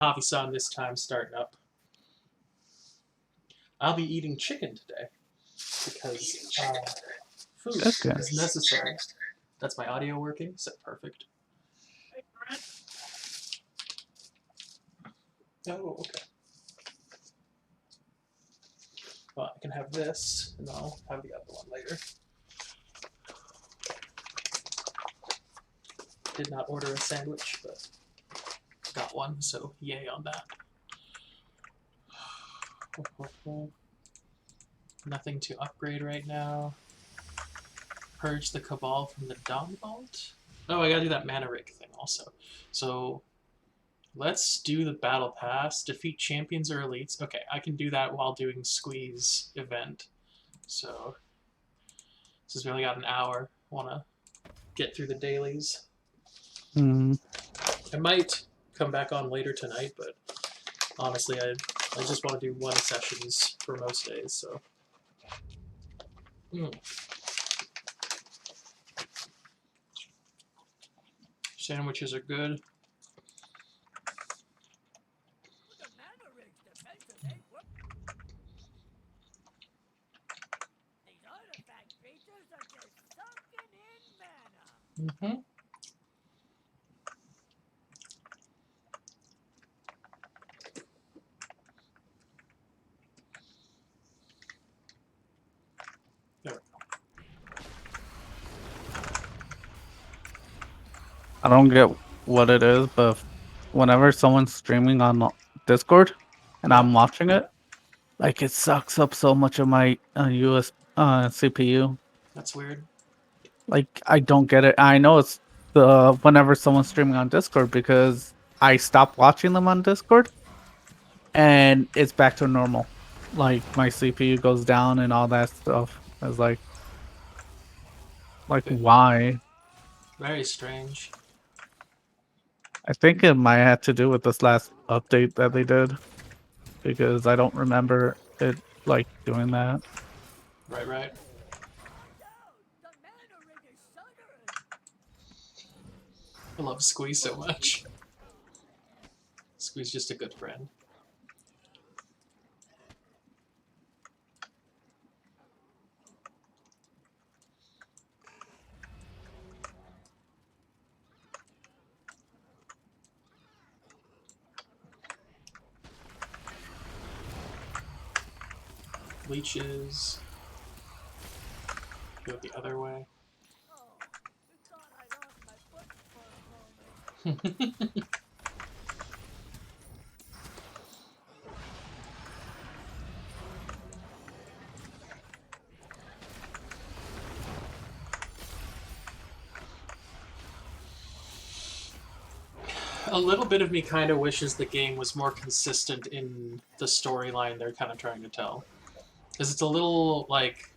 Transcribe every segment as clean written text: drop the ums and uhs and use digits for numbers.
Havi-san this time starting up. I'll be eating chicken today because food That's good. is necessary. That's my audio working, so perfect. Oh, okay. Well, I can have this, and I'll have the other one later. Did not order a sandwich, but got one, so yay on that. Nothing to upgrade right now. Purge the Cabal from the Dawn Vault. Oh, I gotta do that mana rig thing also. So let's do the battle pass. Defeat champions or elites. Okay, I can do that while doing squeeze event. So since we only got an hour, wanna get through the dailies. Mm. I might come back on later tonight, but honestly, I just want to do one sessions for most days. So. Sandwiches are good. Mm-hmm. There we go. I don't get what it is, but whenever someone's streaming on Discord and Yeah. I'm watching it, like it sucks up so much of my US CPU. That's weird. Like I don't get it. I know it's the whenever someone's streaming on Discord because I stop watching them on Discord and it's back to normal. Like my CPU goes down and all that stuff. It's like why? Very strange. I think it might have to do with this last update that they did because I don't remember it like doing that. Right, right. I love Squeeze so much. Squeeze just a good friend. Leeches. Go the other way. A little bit of me kind of wishes the game was more consistent in the storyline they're kind of trying to tell. Because it's a little, like,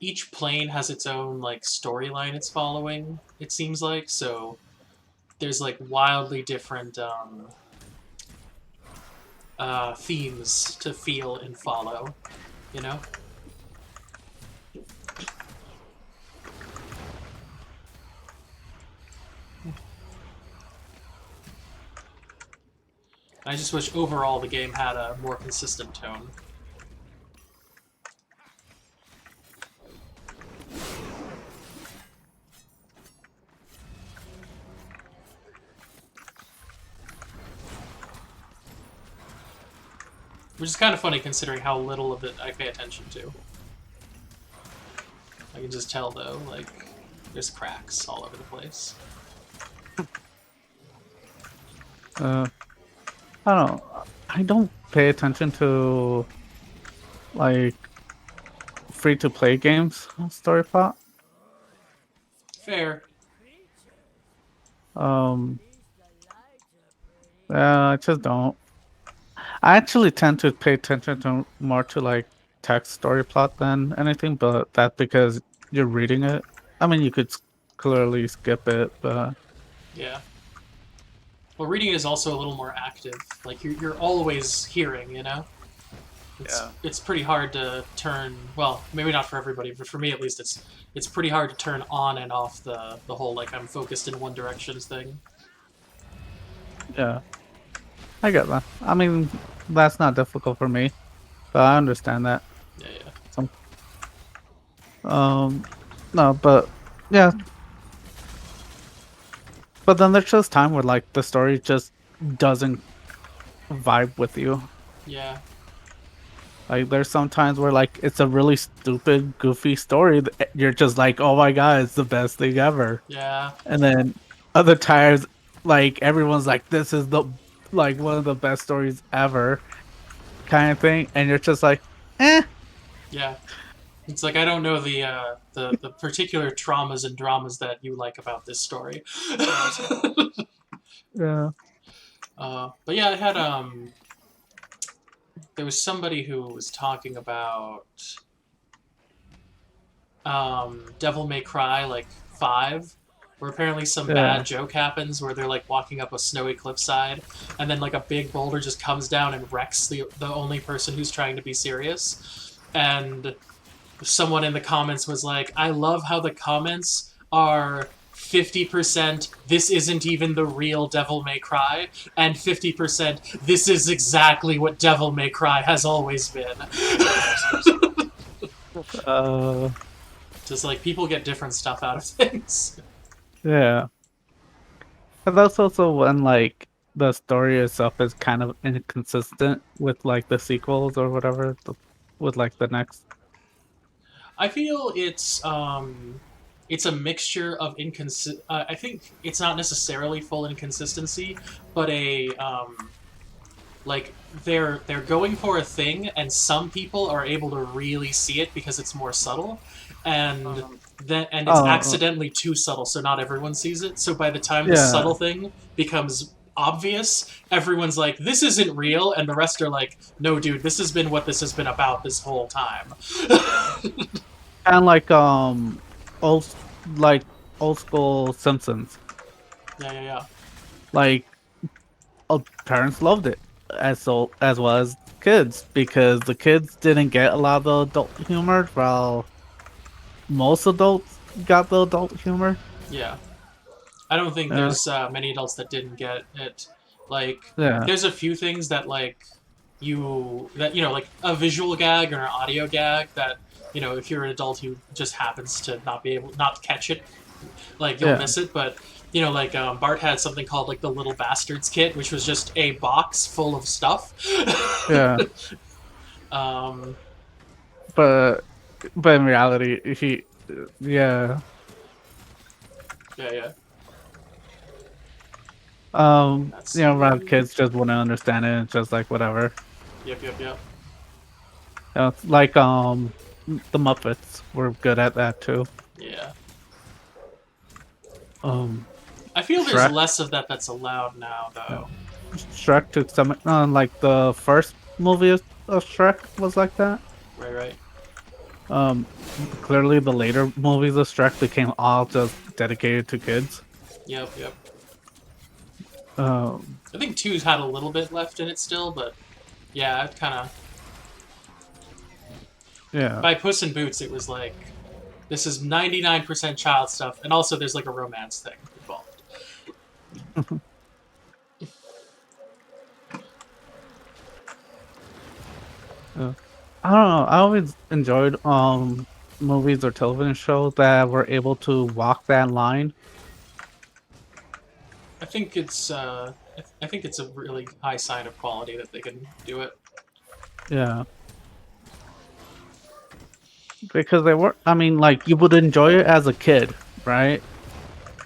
each plane has its own, like, storyline it's following, it seems like, so there's, like, wildly different, themes to feel and follow, you know? I just wish overall the game had a more consistent tone. Which is kind of funny considering how little of it I pay attention to. I can just tell though, like, there's cracks all over the place. I don't know. I don't pay attention to like free to play games story plot. Fair. Um, I just don't. I actually tend to pay attention to more to like text story plot than anything, but that's because you're reading it. I mean, you could clearly skip it, but Yeah. Well, reading is also a little more active. Like, you're always hearing, you know? It's pretty hard to turn, well, maybe not for everybody, but for me at least, it's pretty hard to turn on and off the whole, like, I'm focused in one direction thing. yeah. I get that. I mean, that's not difficult for me, but I understand that. Yeah, yeah. Some, no, but yeah, but then there's just time where like the story just doesn't vibe with you. Yeah. Like there's some times where like it's a really stupid, goofy story that you're just like, oh my god, it's the best thing ever. Yeah. And then other times, like everyone's like, this is the like one of the best stories ever, kind of thing, and you're just like, eh. Yeah. It's like I don't know the particular traumas and dramas that you like about this story. Yeah. But yeah, I had there was somebody who was talking about Devil May Cry like 5, where apparently some Yeah. bad joke happens where they're like walking up a snowy cliffside and then like a big boulder just comes down and wrecks the only person who's trying to be serious. And someone in the comments was like, I love how the comments are 50% this isn't even the real Devil May Cry, and 50% this is exactly what Devil May Cry has always been. Uh. Just like people get different stuff out of things. Yeah. And that's also when like the story itself is kind of inconsistent with like the sequels or whatever, with like the next. I feel it's a mixture of I think it's not necessarily full inconsistency, but a like they're going for a thing, and some people are able to really see it because it's more subtle, and it's Oh, accidentally too subtle, so not everyone sees it. So by the time the yeah. subtle thing becomes obvious, everyone's like, "This isn't real," and the rest are like, "No, dude, this has been what this has been about this whole time." And like old like old school Simpsons. Yeah, yeah, yeah. Like parents loved it as well as kids because the kids didn't get a lot of the adult humor while most adults got the adult humor. Yeah. I don't think Yeah. there's many adults that didn't get it. Like, Yeah. there's a few things that like you know like a visual gag or an audio gag that if you're an adult who just happens to not be able not catch it, like you'll Yeah. miss it. But like Bart had something called like the Little Bastards kit, which was just a box full of stuff. Yeah. um, But in reality, yeah. yeah, yeah. Let's You know, around see. kids just wouldn't understand it. It's just like whatever. Yep, yep, yep. You know, it's like the Muppets were good at that too. Yeah. Um, I feel there's Shrek. less of that that's allowed now, Yeah. though. Shrek took some like the first movie of Shrek was like that. Right, right. Um, Clearly the later movies of Shrek became all just dedicated to kids. Yep, yep. Um, I think two's had a little bit left in it still, but yeah, it kind of yeah. by Puss in Boots, it was like this is 99% child stuff, and also there's like a romance thing involved. Yeah. I don't know. I always enjoyed movies or television shows that were able to walk that line. I think it's I think it's a really high sign of quality that they can do it. Yeah. Because they were, I mean, like you would enjoy it as a kid, right?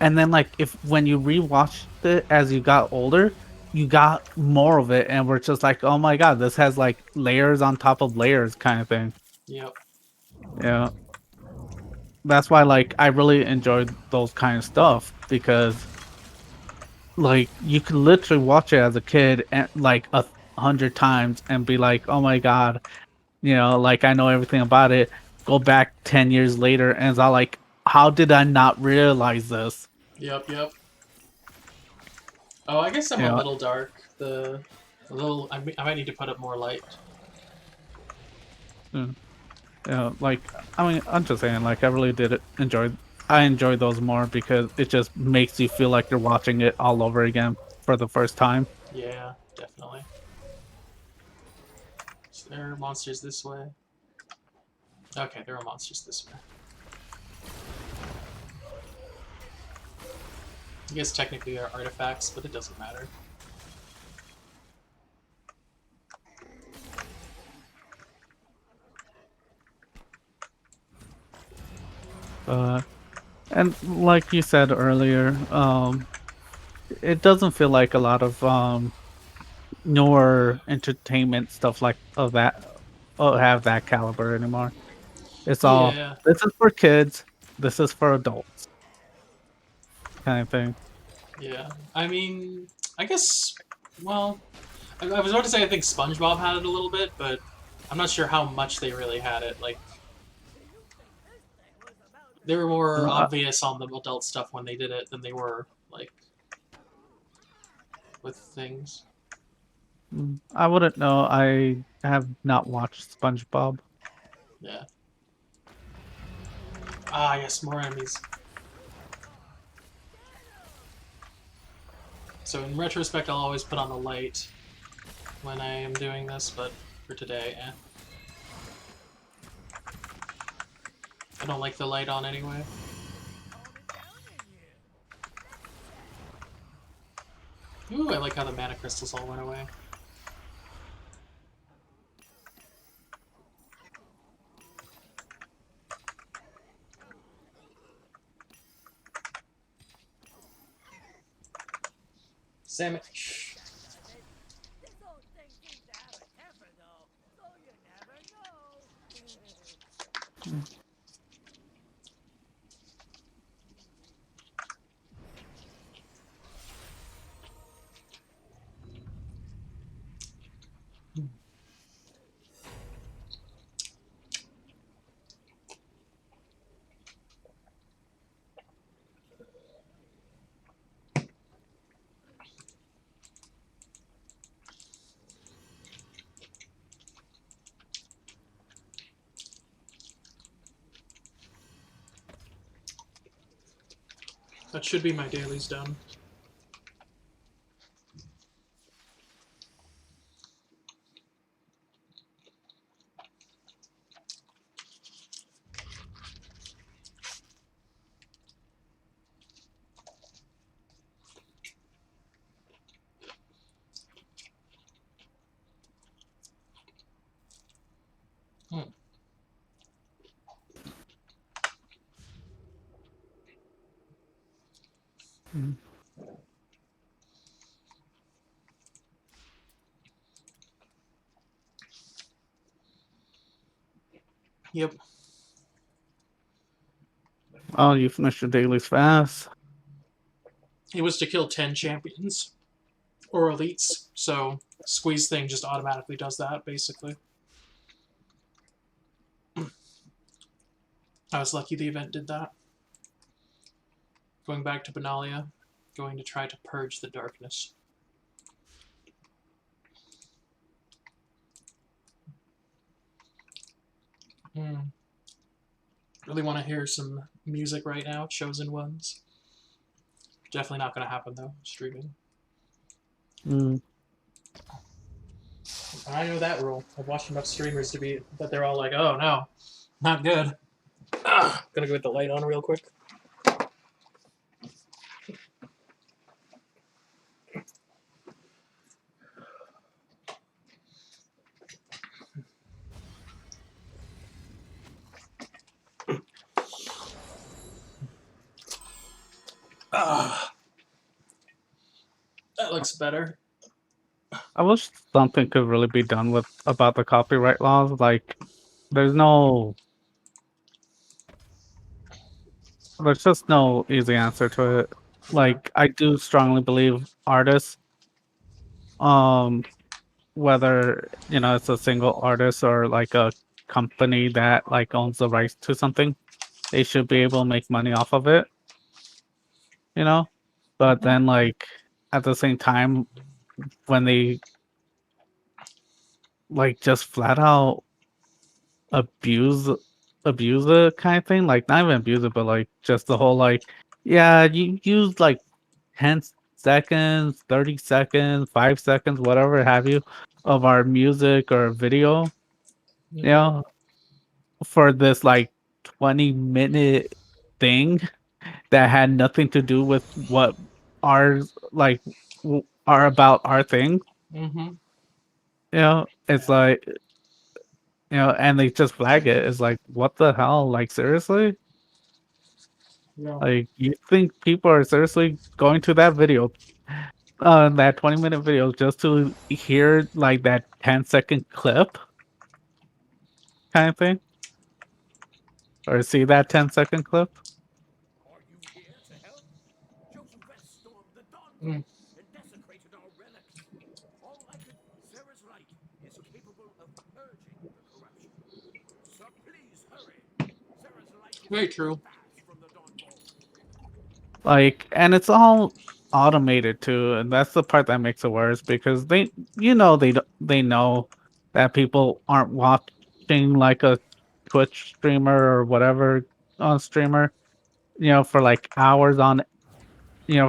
And then like if when you rewatched it as you got older, you got more of it and we're just like, oh my god, this has like layers on top of layers kind of thing. Yep. Yeah. That's why like I really enjoyed those kind of stuff because like you could literally watch it as a kid and like 100 times and be like, oh my god, like I know everything about it. Go back 10 years later and it's all like, how did I not realize this? Yep. Yep. Oh, I guess I'm You a know, little dark. A little. I might need to put up more light. mm, like I mean, I'm just saying, like I really I enjoyed those more because it just makes you feel like you're watching it all over again for the first time. Yeah. definitely. So there are monsters this way. Okay, there are monsters this way. I guess technically they're artifacts, but it doesn't matter. And like you said earlier, it doesn't feel like a lot of newer entertainment stuff like of that have that caliber anymore. It's all Yeah, this is for kids, this is for adults, kind of thing. yeah. I mean, I guess. Well, I was about to say I think SpongeBob had it a little bit, but I'm not sure how much they really had it. Like, they were more Uh, obvious on the adult stuff when they did it than they were like with things. I wouldn't know. I have not watched SpongeBob. Yeah. Ah, yes, more enemies. So in retrospect, I'll always put on the light when I am doing this, but for today, I don't like the light on anyway. Ooh, I like how the mana crystals all went away. Sandwich. That should be my dailies done. Hmm. Mm. Yep. Oh, you finished your dailies fast. It was to kill 10 champions or elites, so squeeze thing just automatically does that, basically. I was lucky the event did that. Going back to Benalia, going to try to purge the darkness. Really want to hear some music right now, Chosen Ones. Definitely not going to happen though, streaming. Mm. I know that rule. I've watched enough streamers to be that they're all like, oh no, not good. Gonna go get the light on real quick. That looks better. I wish something could really be done with about the copyright laws. Like, there's no, there's just no easy answer to it. Like, I do strongly believe artists, um, whether it's a single artist or like a company that like owns the rights to something, they should be able to make money off of it. You know, but then like at the same time, when they like just flat out abuse abuse it kind of thing, like not even abuse it, but like just the whole like, yeah, you use like 10 seconds, 30 seconds, 5 seconds, whatever have you, of our music or video, you know, for this like 20-minute thing that had nothing to do with what ours like are about our thing. Mm-hmm. It's like, and they just flag it. It's like, what the hell? Like, seriously? Yeah. Like, you think people are seriously going to that video, that 20-minute video, just to hear like that 10-second clip kind of thing? Or see that 10-second clip? Are you here to help? Joseph stormed the Mm. Dawnbolt and desecrated our relics. All I could... Sarah's light is capable of purging the corruption. So please hurry. Sarah's light is Very true. fast from the Dawnbolt. Like, and it's all automated too, and that's the part that makes it worse because they know that people aren't watching like a Twitch streamer or whatever on streamer, for like hours on,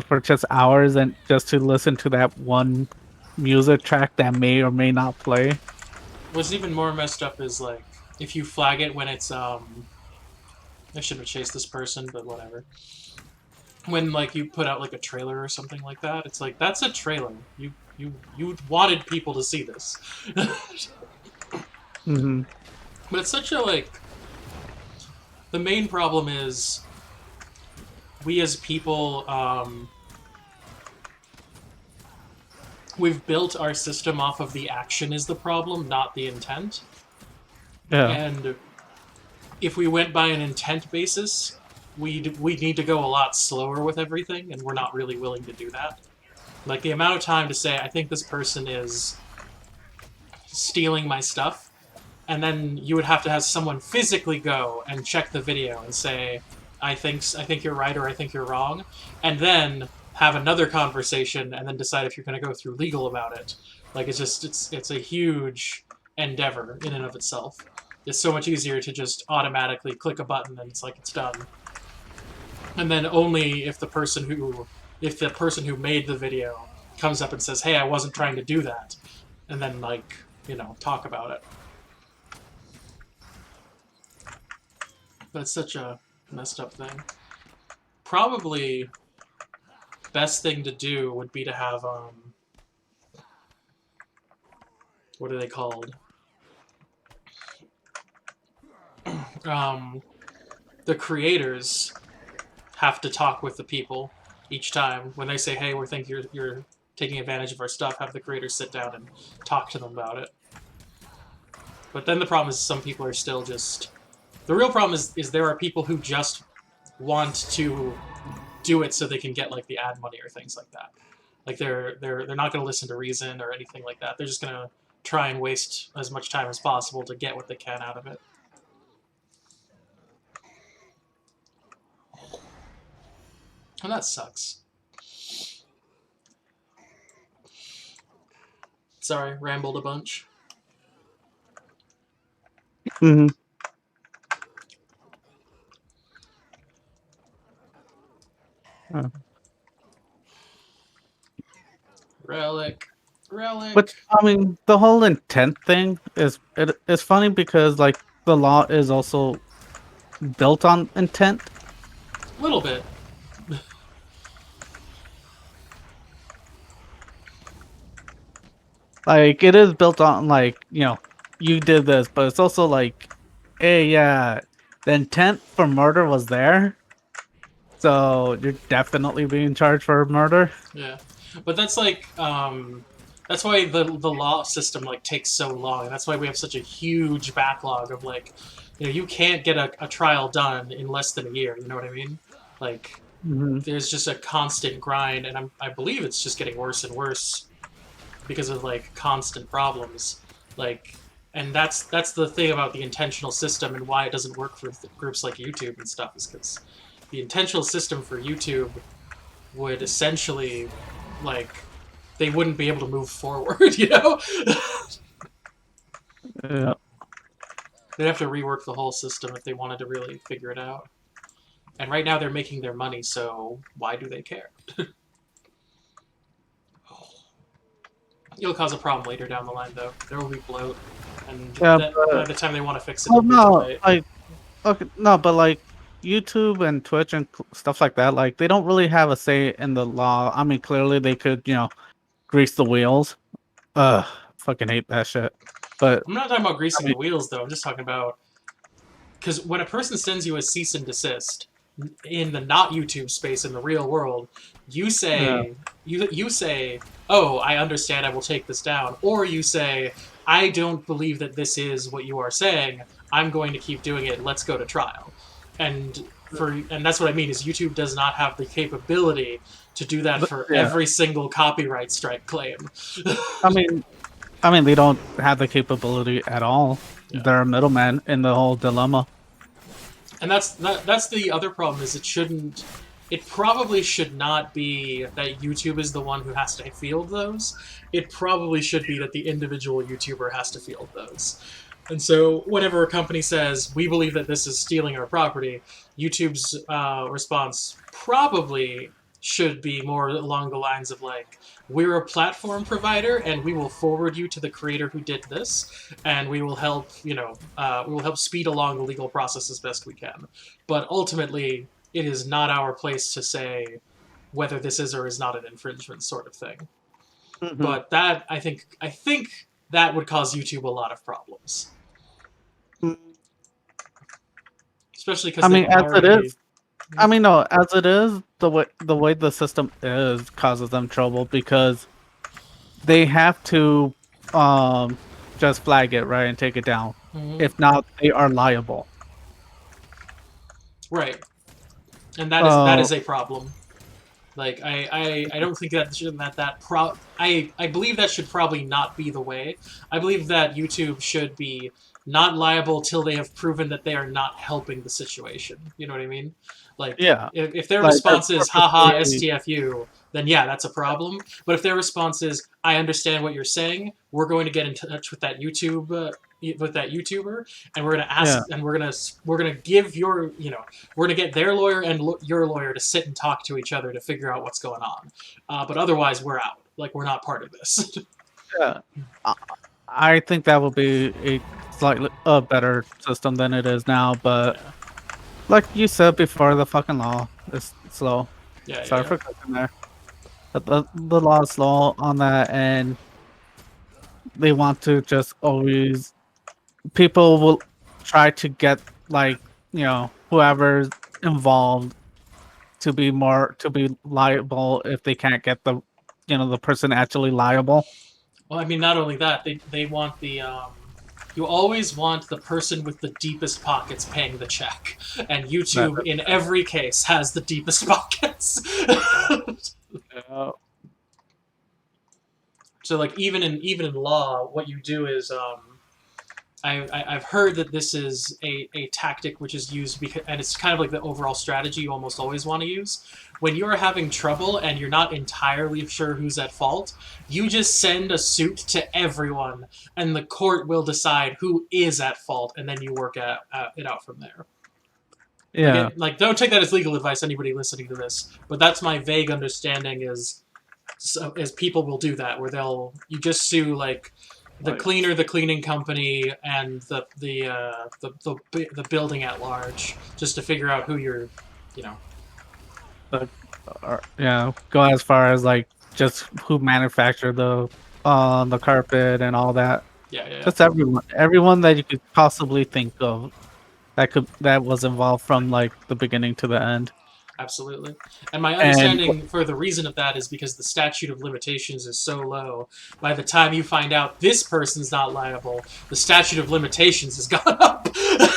for just hours and just to listen to that one music track that may or may not play. What's even more messed up is like if you flag it when it's I should have chased this person, but whatever. When like you put out like a trailer or something like that, it's like that's a trailer. You wanted people to see this. Mm-hmm. But it's such a like the main problem is we as people we've built our system off of the action is the problem, not the intent. Yeah. And if we went by an intent basis, we'd need to go a lot slower with everything, and we're not really willing to do that. Like the amount of time to say, I think this person is stealing my stuff, and then you would have to have someone physically go and check the video and say, I think you're right or I think you're wrong, and then have another conversation and then decide if you're going to go through legal about it. Like it's a huge endeavor in and of itself. It's so much easier to just automatically click a button and it's like it's done. And then only if the person who made the video comes up and says, "Hey, I wasn't trying to do that," and then like talk about it. But it's such a messed up thing. Probably best thing to do would be to have what are they called? The creators have to talk with the people each time when they say, "Hey, we think you're taking advantage of our stuff." Have the creators sit down and talk to them about it. But then the problem is some people are still just. The real problem is there are people who just want to do it so they can get like the ad money or things like that. Like they're not going to listen to reason or anything like that. They're just going to try and waste as much time as possible to get what they can out of it. And that sucks. Sorry, rambled a bunch. Mm-hmm. Relic. Which, I mean, the whole intent thing is funny because like the law is also built on intent. A little bit. Like it is built on like, you did this, but it's also like, hey, yeah, the intent for murder was there. So you're definitely being charged for murder. Yeah. But that's like that's why the law system like takes so long. That's why we have such a huge backlog of like you can't get a trial done in less than a year, you know what I mean? Like there's just a constant grind, and I believe it's just getting worse and worse because of like constant problems. Like, and that's the thing about the intentional system and why it doesn't work for groups like YouTube and stuff is because the intentional system for YouTube would essentially like they wouldn't be able to move forward, Yeah. They'd have to rework the whole system if they wanted to really figure it out. And right now they're making their money, so why do they care? It'll cause a problem later down the line, though. There will be bloat, and Yeah, by but the time they want to fix it, well, it'll be too no, late. like okay, no, but like YouTube and Twitch and stuff like that, like they don't really have a say in the law. I mean, clearly they could, grease the wheels. Fucking hate that shit. But I'm not talking about I greasing mean, the wheels, though. I'm just talking about because when a person sends you a cease and desist in the not YouTube space in the real world, you yeah, say you say, "Oh, I understand. I will take this down," or you say, "I don't believe that this is what you are saying. I'm going to keep doing it. Let's go to trial." And and that's what I mean is YouTube does not have the capability to do that for yeah. every single copyright strike claim. I mean, they don't have the capability at all. Yeah. They're a middleman in the whole dilemma. And that's the other problem is it probably should not be that YouTube is the one who has to field those. It probably should be that the individual YouTuber has to field those. And so whenever a company says, we believe that this is stealing our property, YouTube's response probably should be more along the lines of like, we're a platform provider and we will forward you to the creator who did this, and we will help, we will help speed along the legal process as best we can. But ultimately, it is not our place to say whether this is or is not an infringement sort of thing. Mhm. But that I think that would cause YouTube a lot of problems, Mm, especially because I they've mean, as it already. is, I mean, no, as it is, the way the system is causes them trouble because they have to um just flag it, right, and take it down. Mhm. If not, they are liable. Right, and that Uh, is a problem. Like I don't think that should that pro I believe that should probably not be the way. I believe that YouTube should be not liable till they have proven that they are not helping the situation. You know what I mean? Like yeah, if their like they're response is haha purposely, STFU, then yeah, that's a problem. But if their response is I understand what you're saying, we're going to get in touch with that with that YouTuber, and we're going to yeah, ask, and we're gonna give your we're going to get their lawyer and your lawyer to sit and talk to each other to figure out what's going on. But otherwise, we're out. Like, we're not part of this. yeah. I, I think that would be a slightly a better system than it is now, but Yeah. like you said before, the fucking law is slow. Yeah, yeah, Sorry yeah. for cooking there. But the law is slow on that, and they want to just always people will try to get like whoever's involved to be liable if they can't get the person actually liable. Well, I mean, not only that, they want you always want the person with the deepest pockets paying the check, and That, YouTube in every case has the deepest pockets. uh, So like even in law, what you do is I've heard that this is a tactic which is used because, and it's kind of like the overall strategy you almost always want to use. When you're having trouble and you're not entirely sure who's at fault, you just send a suit to everyone, and the court will decide who is at fault, and then you work it out from there. yeah, Like don't take that as legal advice, anybody listening to this, but that's my vague understanding is people will do that where you just sue like the like, cleaner, the cleaning company, and the building at large, just to figure out who you're, you know. go as far as like just who manufactured the carpet and all that. Yeah, yeah, yeah. Just everyone that you could possibly think of that was involved from like the beginning to the end. Absolutely. And my And understanding for the reason of that is because the statute of limitations is so low. By the time you find out this person's not liable, the statute of limitations has gone up,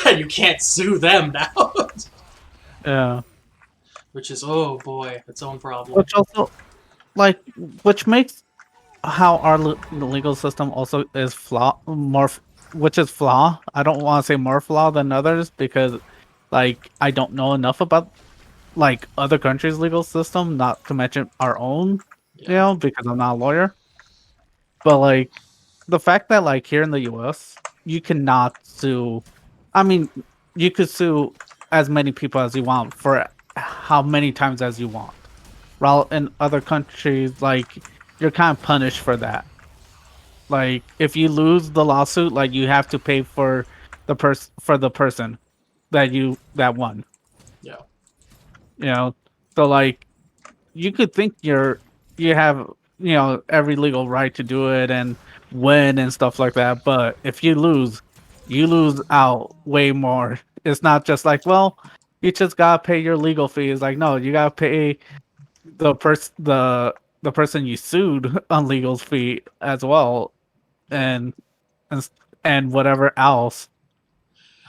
and you can't sue them now. yeah, Which is, oh boy, its own problem. which also like which makes how our the legal system also is which is flaw. I don't want to say more flaw than others because like I don't know enough about like other countries' legal system, not to mention our own, Yeah. because I'm not a lawyer. But like the fact that like here in the US, you cannot sue. I mean, you could sue as many people as you want for how many times as you want. While in other countries, like you're kind of punished for that. Like if you lose the lawsuit, like you have to pay for the person that won. Yeah. You know, so like you could think you have every legal right to do it and win and stuff like that, but if you lose out way more. It's not just like, well, you just gotta pay your legal fees. Like, no, you gotta pay the person you sued on legal fee as well, and and, s- and whatever else.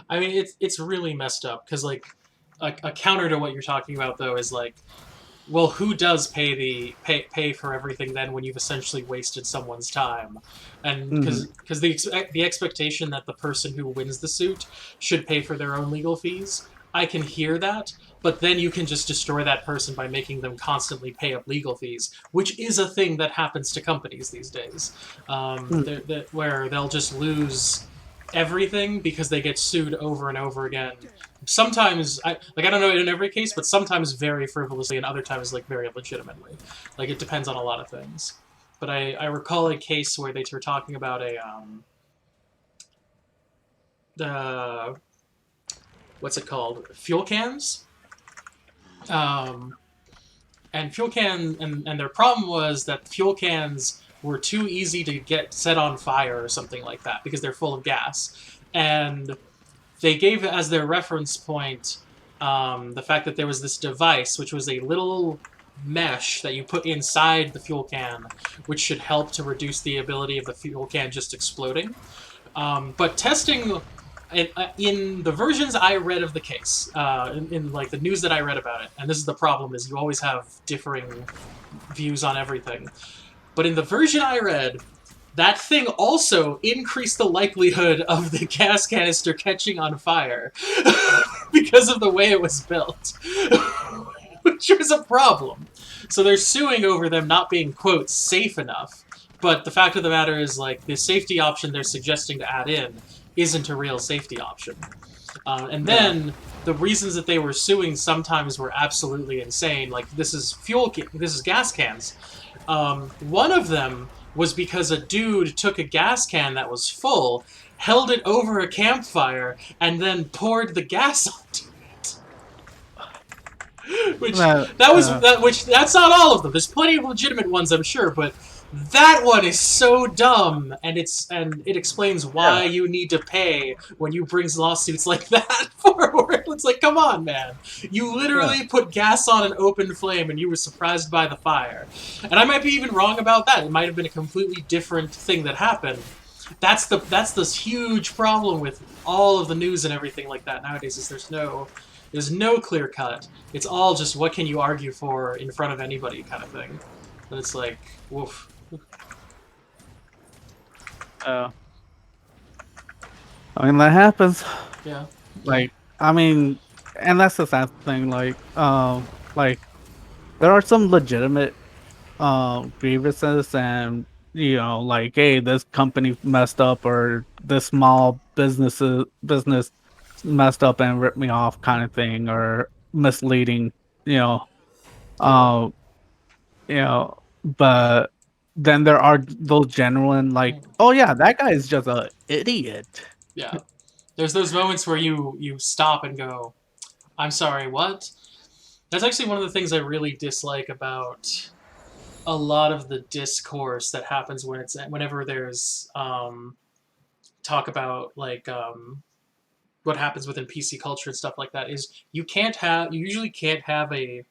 I mean, it's really messed up because like a counter to what you're talking about though is like, well, who does pay for everything then when you've essentially wasted someone's time? And Mhm. because the expectation that the person who wins the suit should pay for their own legal fees, I can hear that, but then you can just destroy that person by making them constantly pay up legal fees, which is a thing that happens to companies these days, Mm. where they'll just lose everything because they get sued over and over again. Sometimes, I don't know in every case, but sometimes very frivolously, and other times like very legitimately. Like it depends on a lot of things. But I recall a case where they were talking about uh, what's it called, fuel cans, um, and and their problem was that fuel cans were too easy to get set on fire or something like that because they're full of gas, and they gave as their reference point the fact that there was this device, which was a little mesh that you put inside the fuel can, which should help to reduce the ability of the fuel can just exploding. But testing in the versions I read of the case, in like the news that I read about it, and this is the problem: is you always have differing views on everything. But in the version I read, that thing also increased the likelihood of the gas canister catching on fire because of the way it was built, which was a problem. So they're suing over them not being, quote, safe enough. But the fact of the matter is, like, the safety option they're suggesting to add in isn't a real safety option. And Yeah. then the reasons that they were suing sometimes were absolutely insane. Like, this is this is gas cans. One of them was because a dude took a gas can that was full, held it over a campfire, and then poured the gas onto it. That, Which that's not all of them. There's plenty of legitimate ones, I'm sure, but that one is so dumb, and it explains why yeah. you need to pay when you bring lawsuits like that forward. It's like, come on, man! You Yeah. literally put gas on an open flame, and you were surprised by the fire. And I might be even wrong about that. It might have been a completely different thing that happened. That's this huge problem with all of the news and everything like that nowadays. Is there's no clear cut. It's all just what can you argue for in front of anybody kind of thing. And it's like, woof. Uh, I mean, that happens. Yeah. Like, I mean, and that's the sad thing. Like there are some legitimate grievances, and like, hey, this company messed up, or this small business messed up and ripped me off, kind of thing, or misleading. You know, Yeah. uh, but then there are those genuine, like, oh yeah, that guy is just a idiot. Yeah. There's those moments where you stop and go, I'm sorry, what? That's actually one of the things I really dislike about a lot of the discourse that happens whenever there's talk about like what happens within PC culture and stuff like that is you usually can't have a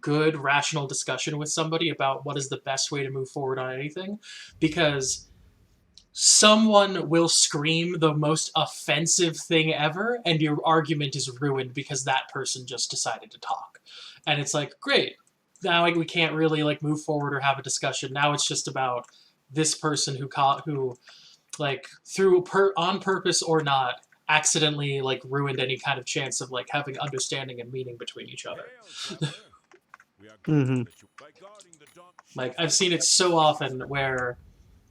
good rational discussion with somebody about what is the best way to move forward on anything, because someone will scream the most offensive thing ever and your argument is ruined because that person just decided to talk. And it's like, great, now we can't really like move forward or have a discussion. Now it's just about this person who like on purpose or not accidentally like ruined any kind of chance of like having understanding and meaning between each other. Hmm. Like I've seen it so often where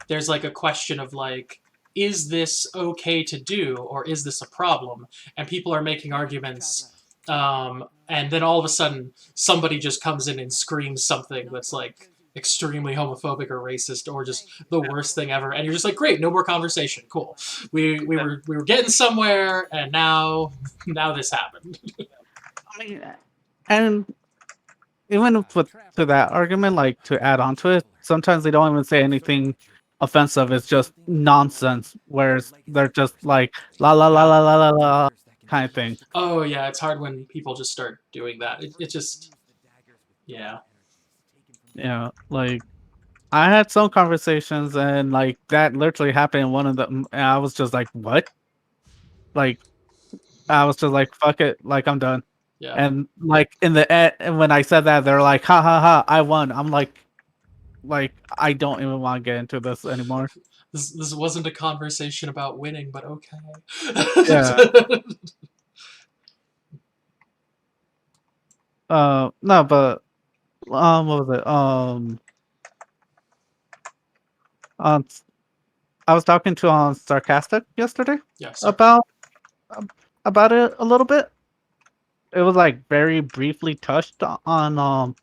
there's like a question of like, is this okay to do or is this a problem? And people are making arguments, and then all of a sudden somebody just comes in and screams something that's like extremely homophobic or racist or just the worst thing ever, and you're just like, great, no more conversation, cool. We were getting somewhere, and now this happened. I mean, and even with to that argument, like to add on to it, sometimes they don't even say anything offensive. It's just nonsense. Whereas they're just like la la la la la la la kind of thing. Oh yeah, it's hard when people just start doing that. It just yeah. Yeah, like I had some conversations and like that literally happened in one of them, and I was just like, what? Like I was just like, fuck it, like I'm done. Yeah. And like in the end, when I said that, they're like, ha ha ha, I won. I'm like I don't even want to get into this anymore. This wasn't a conversation about winning, but okay. Yeah. No, but what was it? Um, I was talking to Sarcastic yesterday Yeah, sorry. um, about it a little bit. It was like very briefly touched on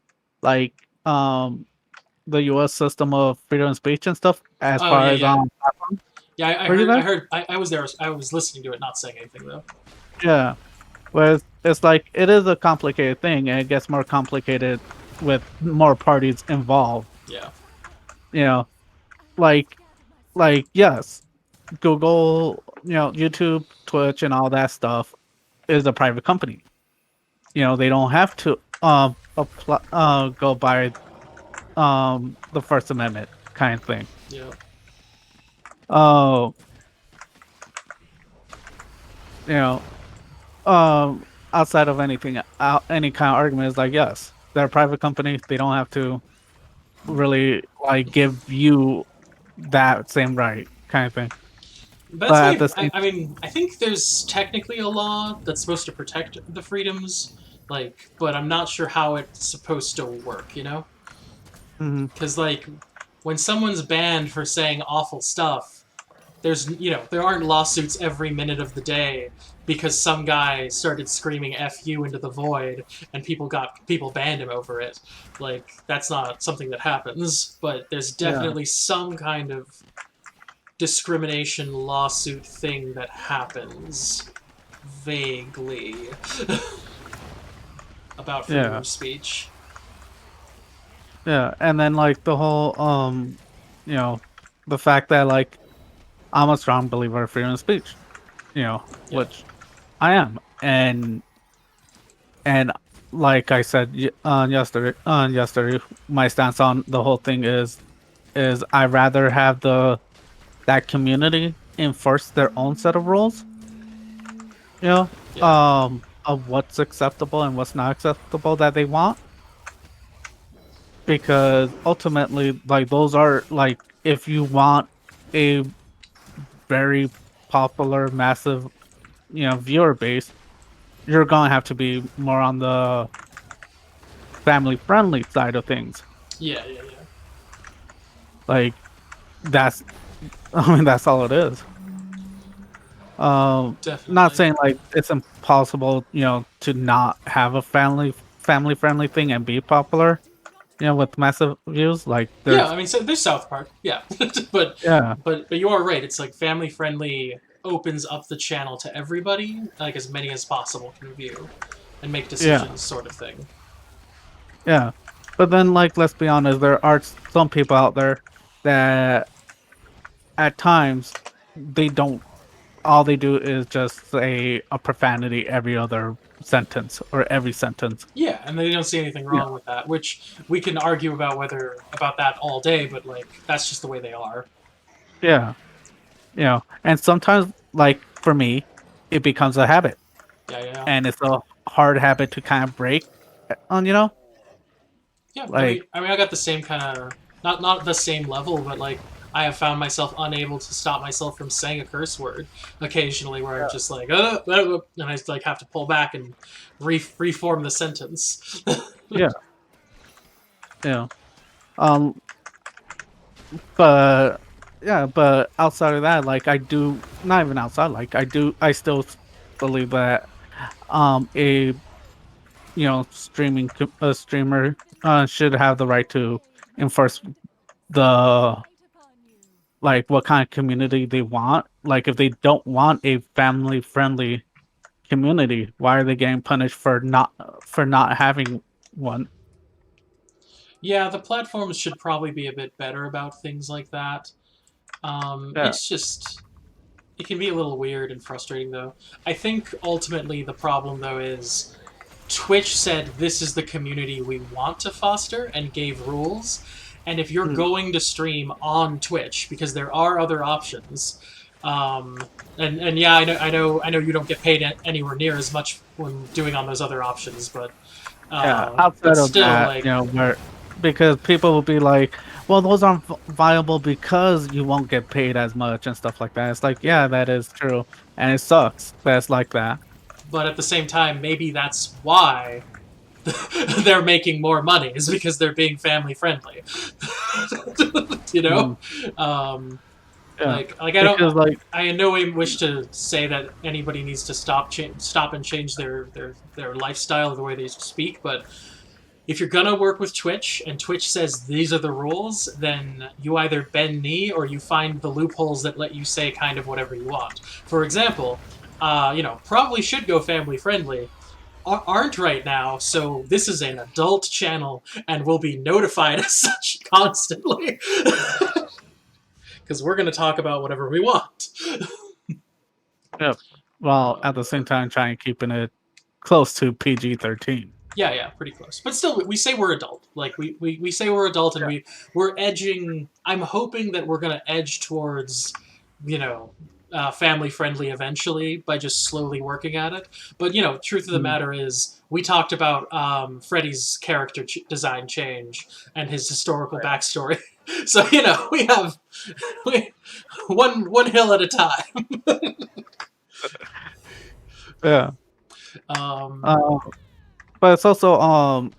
like the U.S. system of freedom of speech and stuff as Oh far yeah, as yeah. Yeah, I were you heard. I there? heard. I was there. I was listening to it, not saying anything though. Yeah. Whereas it's like it is a complicated thing, and it gets more complicated with more parties involved. Yeah. You know, like yes, Google, YouTube, Twitch, and all that stuff is a private company. They don't have to go by the First Amendment kind of thing. Yeah. Oh, you know, outside of anything, any kind of argument is like, yes, they're a private company. They don't have to really like give you that same right kind of thing. That's But at my. the same, I mean, I think there's technically a law that's supposed to protect the freedoms, like, but I'm not sure how it's supposed to work. Mhm. Because like, when someone's banned for saying awful stuff, there aren't lawsuits every minute of the day because some guy started screaming "F you" into the void and people banned him over it. Like, that's not something that happens, but there's Yeah. definitely some kind of discrimination lawsuit thing that happens vaguely about freedom Yeah. of speech. Yeah, and then like the whole the fact that like I'm a strong believer of freedom of speech, Yeah. which I am, and like I said yesterday, my stance on the whole thing is I rather have that community enforce their own set of rules, Yeah. of what's acceptable and what's not acceptable that they want, because ultimately like those are like if you want a very popular massive viewer base, you're gonna have to be more on the family friendly side of things. Yeah. Yeah. Yeah. Like that's I mean that's all it is. Not Definitely. saying like it's impossible to not have a family friendly thing and be popular with massive views. Like Yeah, there's I mean, so there's South Park, yeah, but yeah but you are right. It's like family friendly opens up the channel to everybody, like as many as possible can view and make yeah decisions, sort of thing. yeah. But then like let's be honest, there are some people out there that at times they don't all they do is just say a profanity every other sentence or every sentence. Yeah, and they don't see anything Yeah. wrong with that, which we can argue about that all day, but like that's just the way they are. Yeah. And sometimes like for me, it becomes a habit Yeah, yeah, and it's a hard habit to kind of break on, yeah. like I got the same kind of not the same level, but like I have found myself unable to stop myself from saying a curse word occasionally, where I'm just like, and I like have to pull back and reform the sentence. yeah. Yeah. Um but yeah, but outside of that, like I do not even outside, like I still believe that a a streamer should have the right to enforce the like what kind of community they want. Like if they don't want a family friendly community, why are they getting punished for not having one? Yeah, the platforms should probably be a bit better about things like that. Yeah. It's just it can be a little weird and frustrating though. I think ultimately the problem though is Twitch said this is the community we want to foster and gave rules. And if you're Mm. going to stream on Twitch, because there are other options, and yeah, I know you don't get paid anywhere near as much when doing on those other options, but Yeah, but outside of still, that, like, where because people will be like, "Well, those aren't viable because you won't get paid as much and stuff like that." It's like, yeah, that is true, and it sucks. That's like that. but at the same time, maybe that's why they're making more money is because they're being family friendly. you know, Mm, um, yeah, like because like, I in no way wish to say that anybody needs to stop and change their lifestyle, the way they speak, but if you're gonna work with Twitch and Twitch says these are the rules, then you either bend knee or you find the loopholes that let you say kind of whatever you want. For example, probably should go family friendly, aren't right now, so this is an adult channel and will be notified as such constantly. Because we're going to talk about whatever we want. yeah, well, at the same time, trying keeping it close to PG-13. Yeah, pretty close. But still, we say we're adult. Like, we say we're adult and we're edging. I'm hoping that we're going to edge towards, family friendly eventually by just slowly working at it. But, truth of the Mm. matter is, we talked about Freddy's character design change and his historical backstory. So, we have one hill at a time. Yeah. Um, But it's also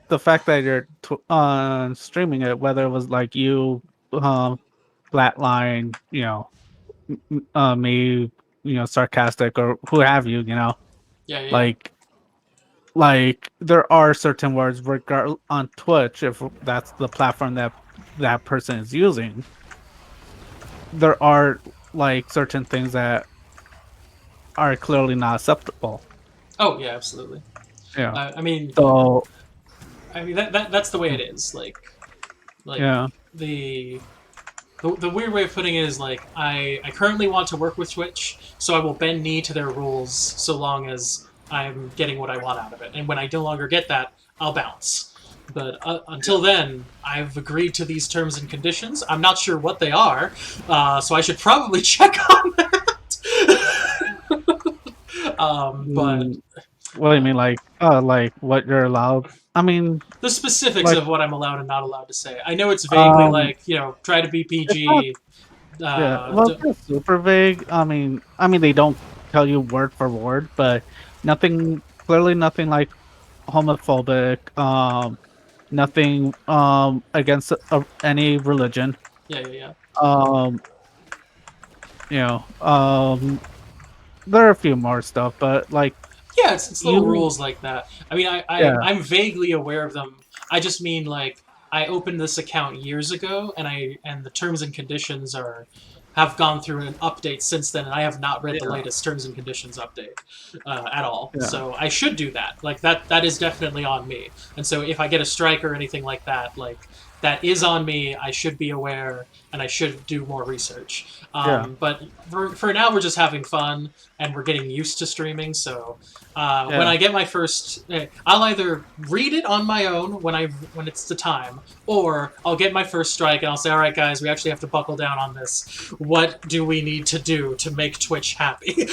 the fact that you're streaming it, whether it was like you, flatline, me, sarcastic or who have you, yeah. like there are certain words regard on Twitch if that's the platform that person is using. There are like certain things that are clearly not acceptable. Oh, yeah, absolutely. Yeah. I mean, So that's the way it is. Like yeah. the weird way of putting it is like I currently want to work with Twitch, so I will bend knee to their rules so long as I'm getting what I want out of it. And when I no longer get that, I'll bounce. But until then, I've agreed to these terms and conditions. I'm not sure what they are, so I should probably check on that. But What do you mean, like what you're allowed? I mean, the specifics like, of what I'm allowed and not allowed to say. I know it's vaguely like, try to be it's not, PG. yeah, well, it's not super vague. I mean, they don't tell you word for word, but clearly nothing like homophobic. Nothing against any religion. Yeah. Um, you know, um, there are a few more stuff, but like Yeah, it's little you, rules like that. I mean, yeah, I'm vaguely aware of them. I just mean like I opened this account years ago, and the terms and conditions have gone through an update since then, and I have not read the yeah, latest terms and conditions update at all. yeah, So I should do that. Like that is definitely on me. And so if I get a strike or anything like that, like that is on me. I should be aware, and I should do more research. yeah, But for now, we're just having fun, and we're getting used to streaming. So when yeah, I get my first, I'll either read it on my own when it's the time, or I'll get my first strike and I'll say, "All right, guys, we actually have to buckle down on this. What do we need to do to make Twitch happy?"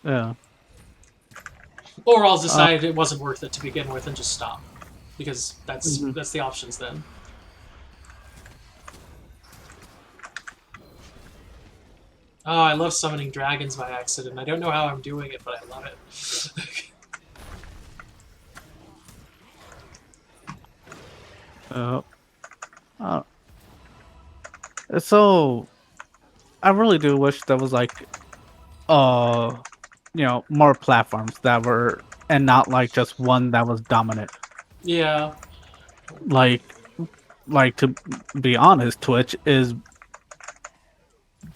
yeah. Or I'll decide it wasn't worth it to begin with and just stop, because Mhm. that's the options then. Oh, I love summoning dragons by accident. I don't know how I'm doing it, but I love it. Uh, uh, so I really do wish there was like uh more platforms that were and not like just one that was dominant. Yeah. like to be honest, Twitch is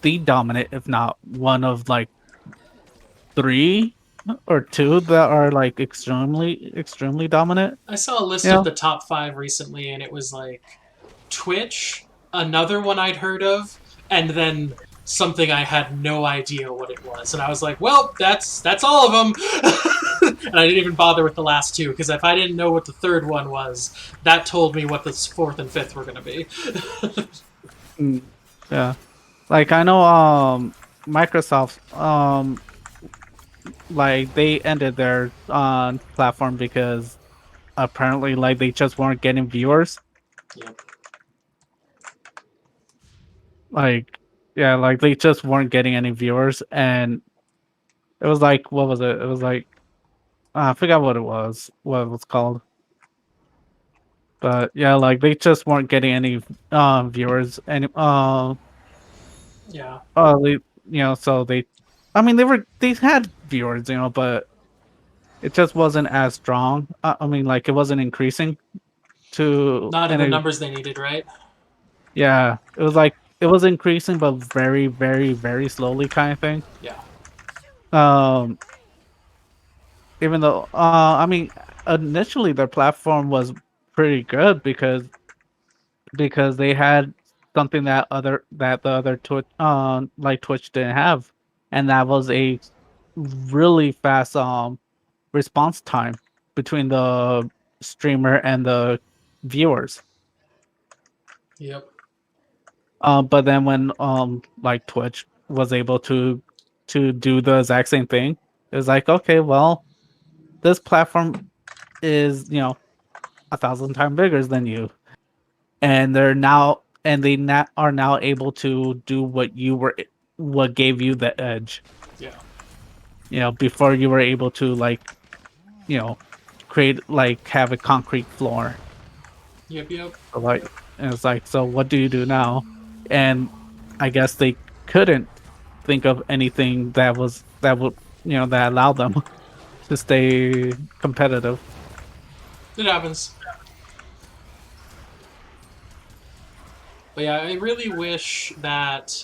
the dominant, if not one of like three or two that are like extremely dominant. I saw a list You of know, the top 5 recently, and it was like Twitch, another one I'd heard of, and then something I had no idea what it was. And I was like, well, that's all of them. And I didn't even bother with the last 2 because if I didn't know what the third one was, that told me what the 4th and 5th were going to be. Mm, yeah. Like I know, Microsoft, like they ended their platform because apparently, like they just weren't getting viewers. Yep. Like, yeah, like they just weren't getting any viewers, and it was like, what was it? It was like, I forgot what it was called. But yeah, like they just weren't getting any viewers, and Yeah. so I mean, they had viewers, but it just wasn't as strong. I mean, like it wasn't increasing to Not in the any. numbers they needed, right? Yeah, it was like it was increasing, but very, very, very slowly, kind of thing. Yeah. Um, Even though, I mean, initially their platform was pretty good because they had something that the other Twitch, like Twitch didn't have, and that was a really fast response time between the streamer and the viewers. Yep. But then when like Twitch was able to do the exact same thing, it was like, okay, well, this platform is 1,000 times bigger than you, and are now able to do what gave you the edge. Yeah. Before you were able to you know create have a concrete floor. Yep. Yep. So, and it's like, so what do you do now? And I guess they couldn't think of anything that would that allowed them to stay competitive. It happens. But yeah, I really wish that,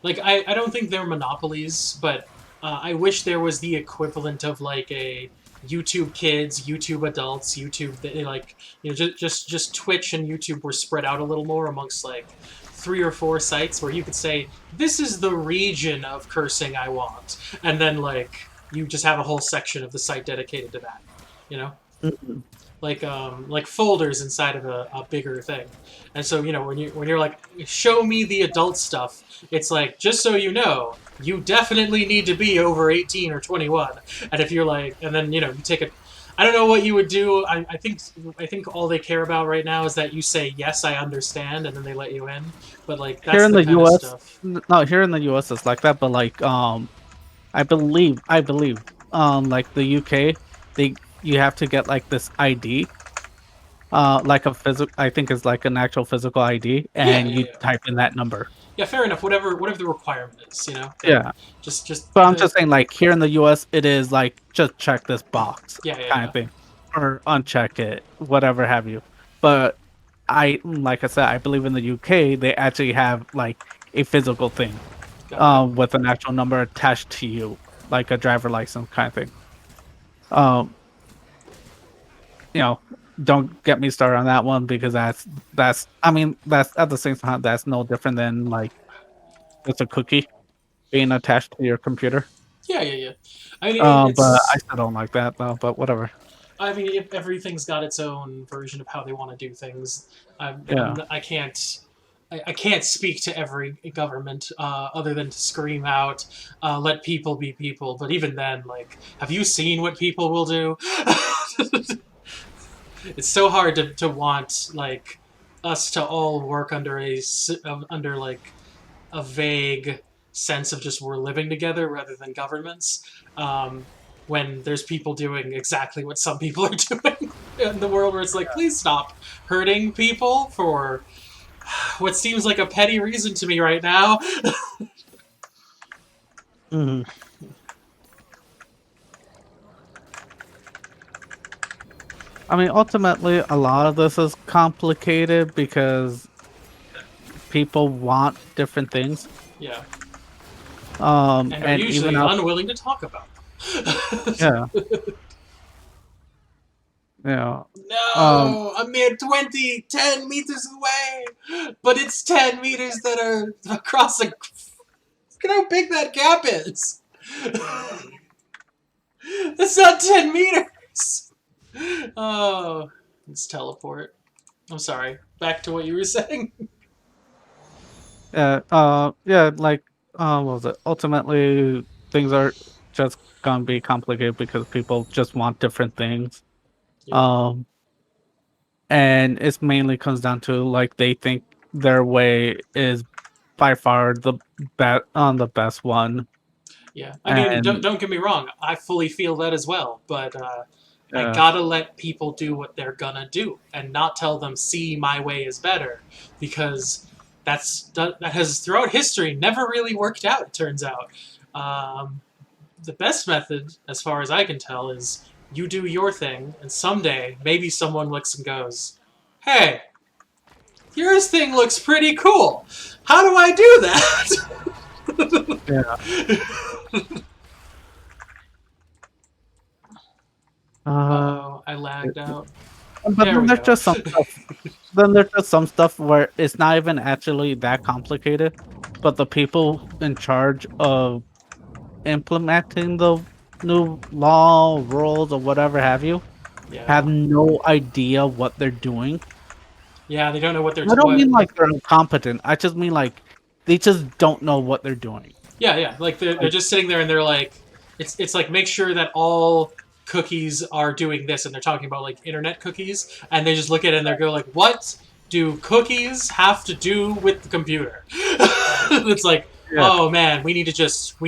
like, I don't think they're monopolies, but I wish there was the equivalent of like a YouTube Kids, YouTube Adults, YouTube, like, just Twitch and YouTube were spread out a little more amongst like 3 or 4 sites where you could say this is the region of cursing I want, and then like you just have a whole section of the site dedicated to that, you know Mhm. like folders inside of a bigger thing. And so when you're like, show me the adult stuff, it's like, just so you know, you definitely need to be over 18 or 21. And if you're like, and then you take a, I don't know what you would do. I think all they care about right now is that you say yes, I understand, and then they let you in. But like Here that's in the the kind of U.S., stuff. no, here in the U.S. it's like that, but like I believe like the UK, they you have to get like this ID, like a physical, I think it's like an actual physical ID, Yeah, and yeah, you yeah. type in that number. Yeah, fair enough. Whatever the requirement is, then Yeah, just but I'm the just saying, like here in the U.S., it is like just check this box yeah, yeah, kind yeah. of thing, or uncheck it, whatever have you. But like I said, I believe in the UK they actually have like a physical thing, Got it. with an actual number attached to you, like a driver license kind of thing. Um, you know, don't get me started on that one because that's I mean that's at the same time that's no different than like just a cookie being attached to your computer. Yeah, yeah, yeah. I mean, But I it's. still don't like that though. But whatever. I mean, if everything's got its own version of how they want to do things. Yeah. I can't. I can't speak to every government other than to scream out, "Let people be people." But even then, like, have you seen what people will do? It's so hard to want like us to all work under under like a vague sense of just we're living together rather than governments. Um, when there's people doing exactly what some people are doing in the world, where it's like, please stop hurting people for what seems like a petty reason to me right now. I mean, ultimately, a lot of this is complicated because people want different things. Yeah, and are And even usually out, unwilling to talk about them. yeah, yeah, um, No, a mere 10 meters away, but it's 10 meters that are across a. Look at how big that gap is. It's not 10 meters. Oh, let's teleport. I'm sorry. Back to what you were saying. yeah, like, what was it? Ultimately, things are just gonna be complicated because people just want different things. Yep. Um, and it's mainly comes down to like they think their way is by far the best one. Yeah. I mean, And don't get me wrong. I fully feel that as well. But I uh, gotta let people do what they're gonna do and not tell them, see, my way is better. Because that has, throughout history, never really worked out, it turns out. Um, the best method, as far as I can tell, is you do your thing, and someday maybe someone looks and goes, "Hey, yours thing looks pretty cool. How do I do that?" yeah, uh, Uh-oh, I lagged out. but There then we there's go. just some stuff. Then there's just some stuff where it's not even actually that complicated, but the people in charge of implementing the new law, rules, or whatever have you, have Yeah. no idea what they're doing. Yeah, they don't know what they're I don't what. mean like they're incompetent. I just mean like they just don't know what they're doing. Yeah, yeah. Like they're Like, just sitting there and they're like, it's like make sure that all cookies are doing this, and they're talking about like internet cookies, and they just look at it and they go like, what do cookies have to do with the computer? It's like, yeah, oh man, we need to just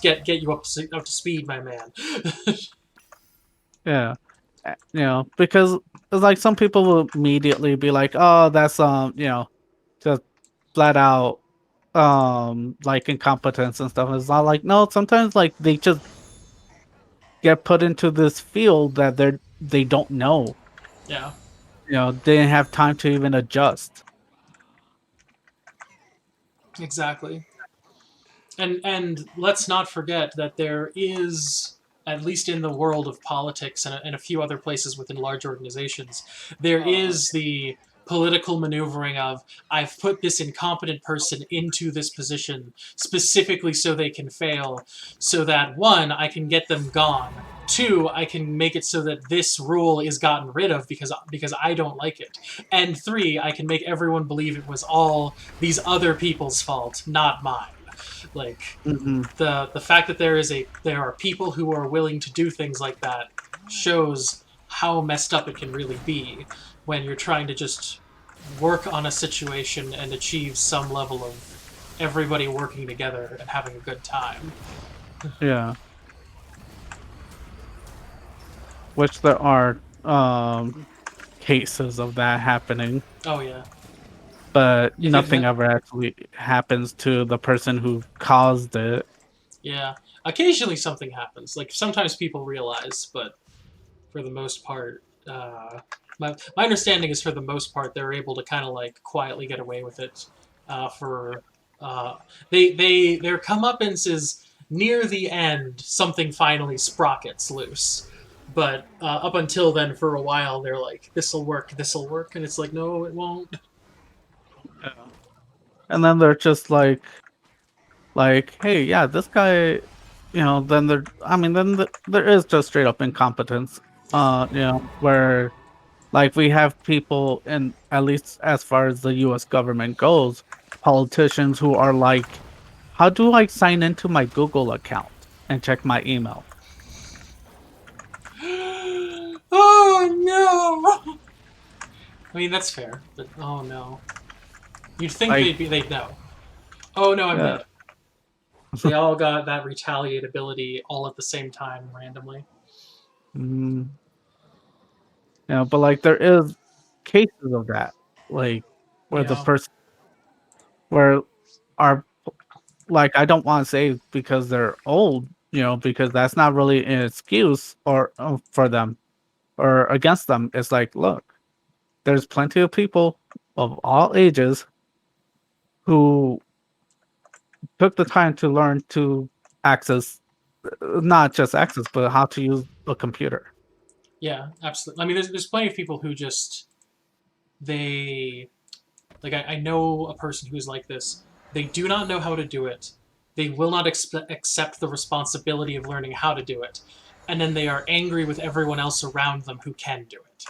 get you up to speed, my man. yeah, because it's like some people will immediately be like, "Oh, that's just flat out like incompetence and stuff." It's not like no. Sometimes like they just get put into this field that they don't know. Yeah, They didn't have time to even adjust. exactly. And let's not forget that there is, at least in the world of politics and a few other places within large organizations, there is the political maneuvering of, I've put this incompetent person into this position specifically so they can fail, so that one, I can get them gone, two, I can make it so that this rule is gotten rid of because I don't like it, and three, I can make everyone believe it was all these other people's fault, not mine. Like Hmm. the fact that there are people who are willing to do things like that shows how messed up it can really be when you're trying to just work on a situation and achieve some level of everybody working together and having a good time. Yeah, which there are cases of that happening, Oh yeah. but If it nothing ever actually happens to the person who caused it. yeah, occasionally something happens. Like sometimes people realize, but for the most part, my understanding is for the most part they're able to kind of like quietly get away with it. For their comeuppance is near the end. Something finally sprockets loose, but up until then, for a while, they're like, this'll work," and it's like, no, it won't. Yeah. And then they're just like, hey, yeah, this guy, then there is just straight up incompetence. Where like we have people in at least as far as the US government goes, politicians who are like, how do I sign into my Google account and check my email? Oh no! I mean that's fair, but oh no, you'd think Like, they'd know. Oh no, I'm yeah. dead. They all got that retaliate ability all at the same time randomly. Mm, but like there is cases of that, like where the Yeah. person where our like I don't want to say because they're old, because that's not really an excuse or for them. or against them. It's like, look, there's plenty of people of all ages who took the time to learn to access, not just access, but how to use a computer. Yeah, absolutely. I mean, there's plenty of people who just they like I know a person who's like this. They do not know how to do it. They will not accept the responsibility of learning how to do it, and then they are angry with everyone else around them who can do it.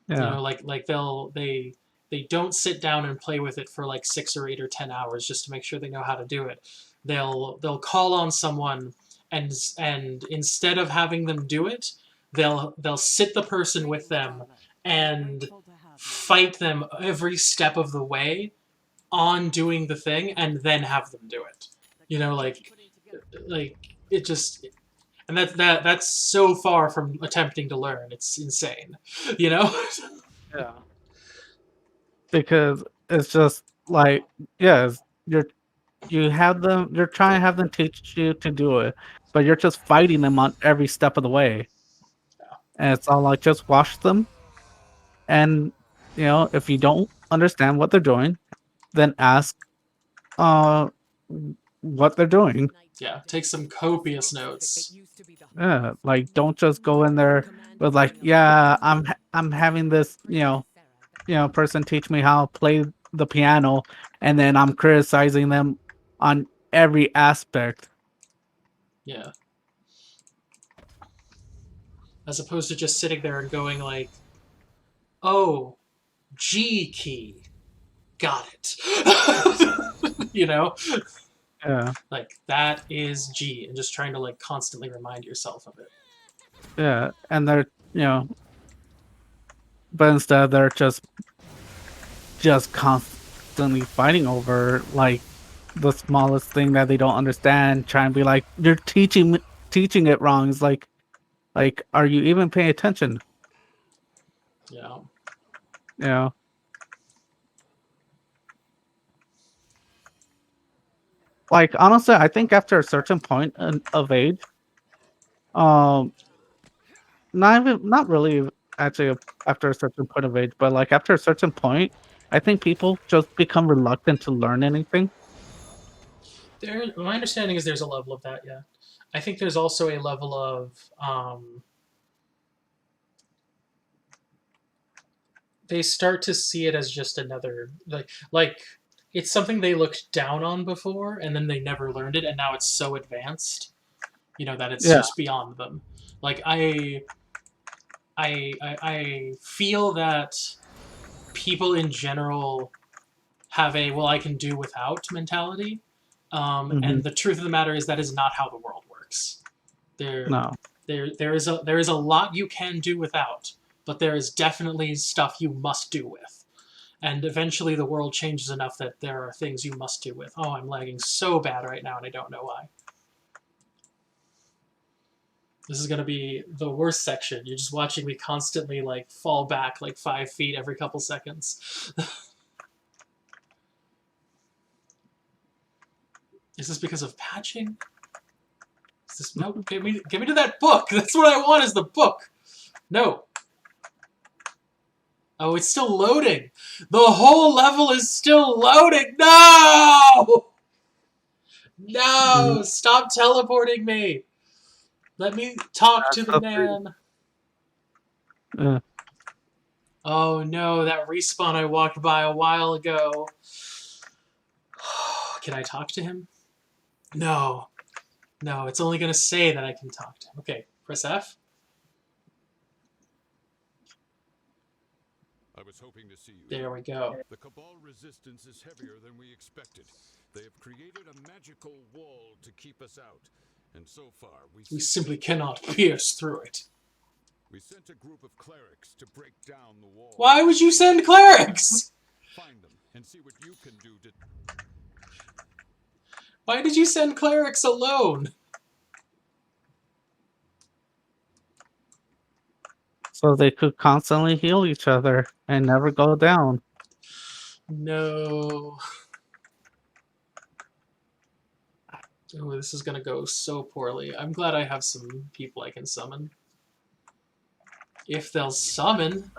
You Yeah. know, like they don't sit down and play with it for like 6 or 8 or 10 hours just to make sure they know how to do it. They'll call on someone, and instead of having them do it, they'll sit the person with them and fight them every step of the way on doing the thing, and then have them do it. You know, like it just, and that's so far from attempting to learn. It's insane. You know. Yeah. Because it's just like, yes, you're trying to have them teach you to do it, but you're just fighting them on every step of the way. And it's all like, just watch them, and if you don't understand what they're doing, then ask uh what they're doing. Yeah, take some copious notes. Yeah, like, don't just go in there with like, yeah, I'm having this, person teach me how to play the piano, and then I'm criticizing them on every aspect. Yeah. As opposed to just sitting there and going like, "Oh, G key. Got it." You know? Yeah, Like that is G, and just trying to like constantly remind yourself of it. yeah, and they're but instead they're just constantly fighting over like the smallest thing that they don't understand, trying to be like, you're teaching it wrong. It's like, are you even paying attention? You know? You know, like, honestly, I think after a certain point of age, um, not really actually after a certain point of age, but like after a certain point, I think people just become reluctant to learn anything. My understanding is there's a level of that, yeah. I think there's also a level of they start to see it as just another like it's something they looked down on before, and then they never learned it, and now it's so advanced, that it's Yeah. just beyond them. Like I feel that people in general have a "well, I can do without" mentality, Hmm. and the truth of the matter is that is not how the world works. There, No. there is a lot you can do without, but there is definitely stuff you must do with. And eventually, the world changes enough that there are things you must do with. Oh, I'm lagging so bad right now, and I don't know why. This is gonna be the worst section. You're just watching me constantly like fall back like 5 feet every couple seconds. Is this because of patching? Is this no? Get me to that book. That's what I want. Is the book? No. Oh, it's still loading. The whole level is still loading. No! Mm, No! Stop teleporting me. Let me talk to that's the the thing. man. Yeah. Oh no, that respawn I walked by a while ago. Can I talk to him? No. No, it's only going to say that I can talk to him. Okay, press F. I was hoping to see you. There we go. The Cabal resistance is heavier than we expected. They have created a magical wall to keep us out. And so far, We simply cannot pierce through it. we sent a group of clerics to break down the wall. Why would you send clerics? Find them and see what you can do to... Why did you send clerics alone? So they could constantly heal each other and never go down. No. Oh, this is gonna go so poorly. I'm glad I have some people I can summon. If they'll summon.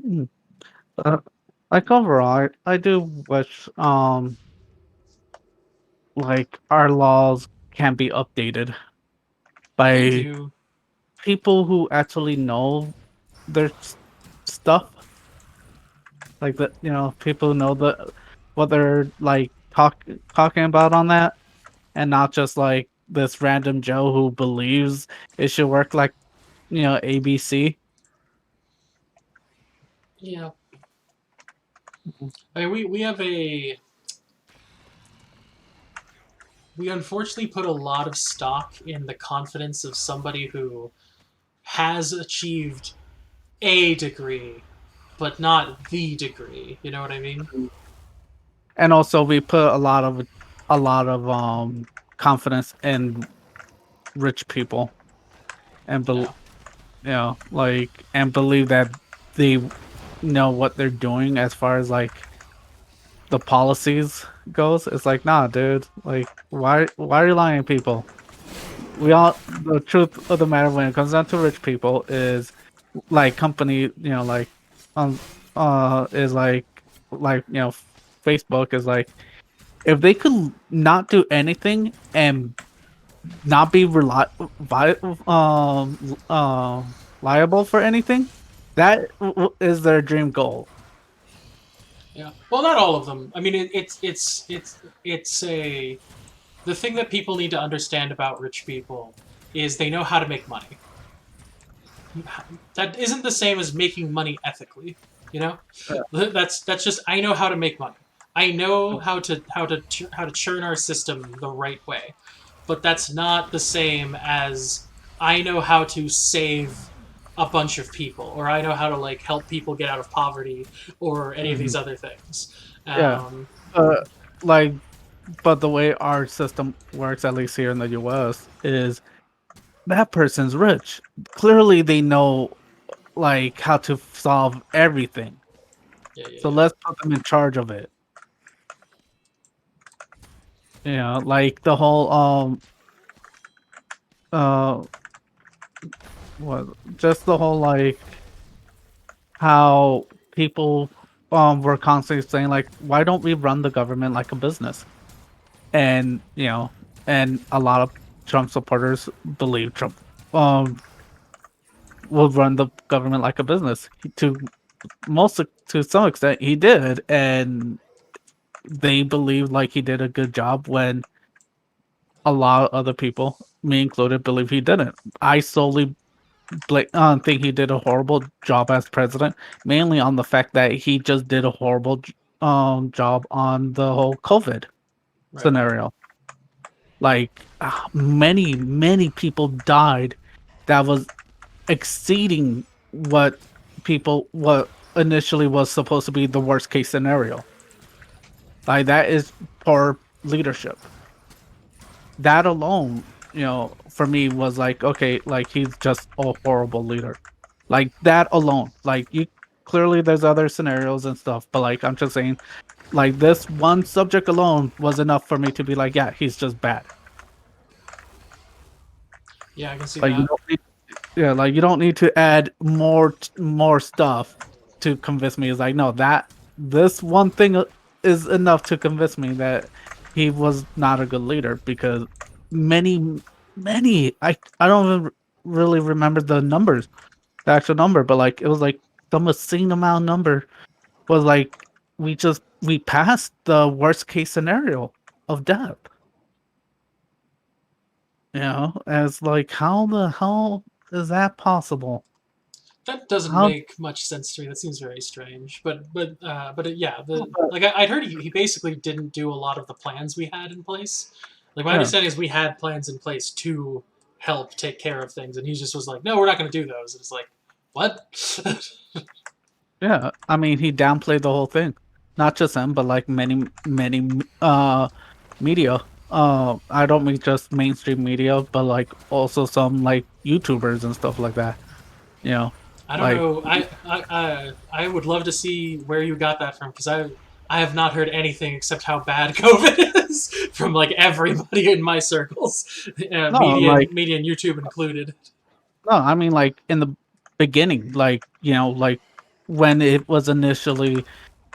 Hmm. Uh, like overall, I do wish like our laws can be updated Me by too. people who actually know their stuff. Like the people who know what they're like talking about on that, and not just like this random Joe who believes it should work like ABC. Yeah. I mean, we unfortunately put a lot of stock in the confidence of somebody who has achieved a degree, but not the degree. You know what I mean? And also we put a lot of confidence in rich people and Yeah. like and believe that they know what they're doing as far as like the policies goes. It's like, nah, dude, like why are you lying to people? We all The truth of the matter when it comes down to rich people is like company, like um is like Facebook is like if they could not do anything and not be liable for anything, that is their dream goal. Yeah. Well, not all of them. I mean, it's a the thing that people need to understand about rich people is they know how to make money. That isn't the same as making money ethically. You know, that's just I know how to make money. I know how to churn our system the right way, but that's not the same as I know how to save a bunch of people, or I know how to like help people get out of poverty, or any of Mhm. these other things. Yeah. Uh, like, but the way our system works, at least here in the US, is that person's rich. Clearly, they know like how to solve everything. Yeah, yeah, So yeah. let's put them in charge of it. Like the whole uh what just the whole like how people were constantly saying like why don't we run the government like a business? And and a lot of Trump supporters believe Trump um will run the government like a business. To some extent he did, and they believed like he did a good job when a lot of other people, me included, believe he didn't. I solely think he did a horrible job as president, mainly on the fact that he just did a horrible job on the whole COVID Right. scenario. Like many people died that was exceeding what initially was supposed to be the worst case scenario. Like that is poor leadership. That alone, for me was like, okay, like he's just a horrible leader. Like that alone. Like you clearly there's other scenarios and stuff, but like I'm just saying, like this one subject alone was enough for me to be like, yeah, he's just bad. Yeah, I can see Like you that. don't need, yeah, like you don't need to add more stuff to convince me. It's like no, that this one thing is enough to convince me that he was not a good leader because many I don't even really remember the actual number, but like it was like some obscene amount number was like we passed the worst case scenario of death. As like how the hell is that possible? That doesn't How make much sense to me. That seems very strange. Yeah, the like I'd heard he basically didn't do a lot of the plans we had in place. Like my yeah, understanding is we had plans in place to help take care of things, and he just was like, "No, we're not going to do those." And it's like, what? yeah. I mean, he downplayed the whole thing. Not just him, but like many media. I don't mean just mainstream media, but like also some like YouTubers and stuff like that. You know, I don't like know. I would love to see where you got that from because I have not heard anything except how bad COVID is from like everybody in my circles, No, media and YouTube included. no, I mean like in the beginning, like like when it was initially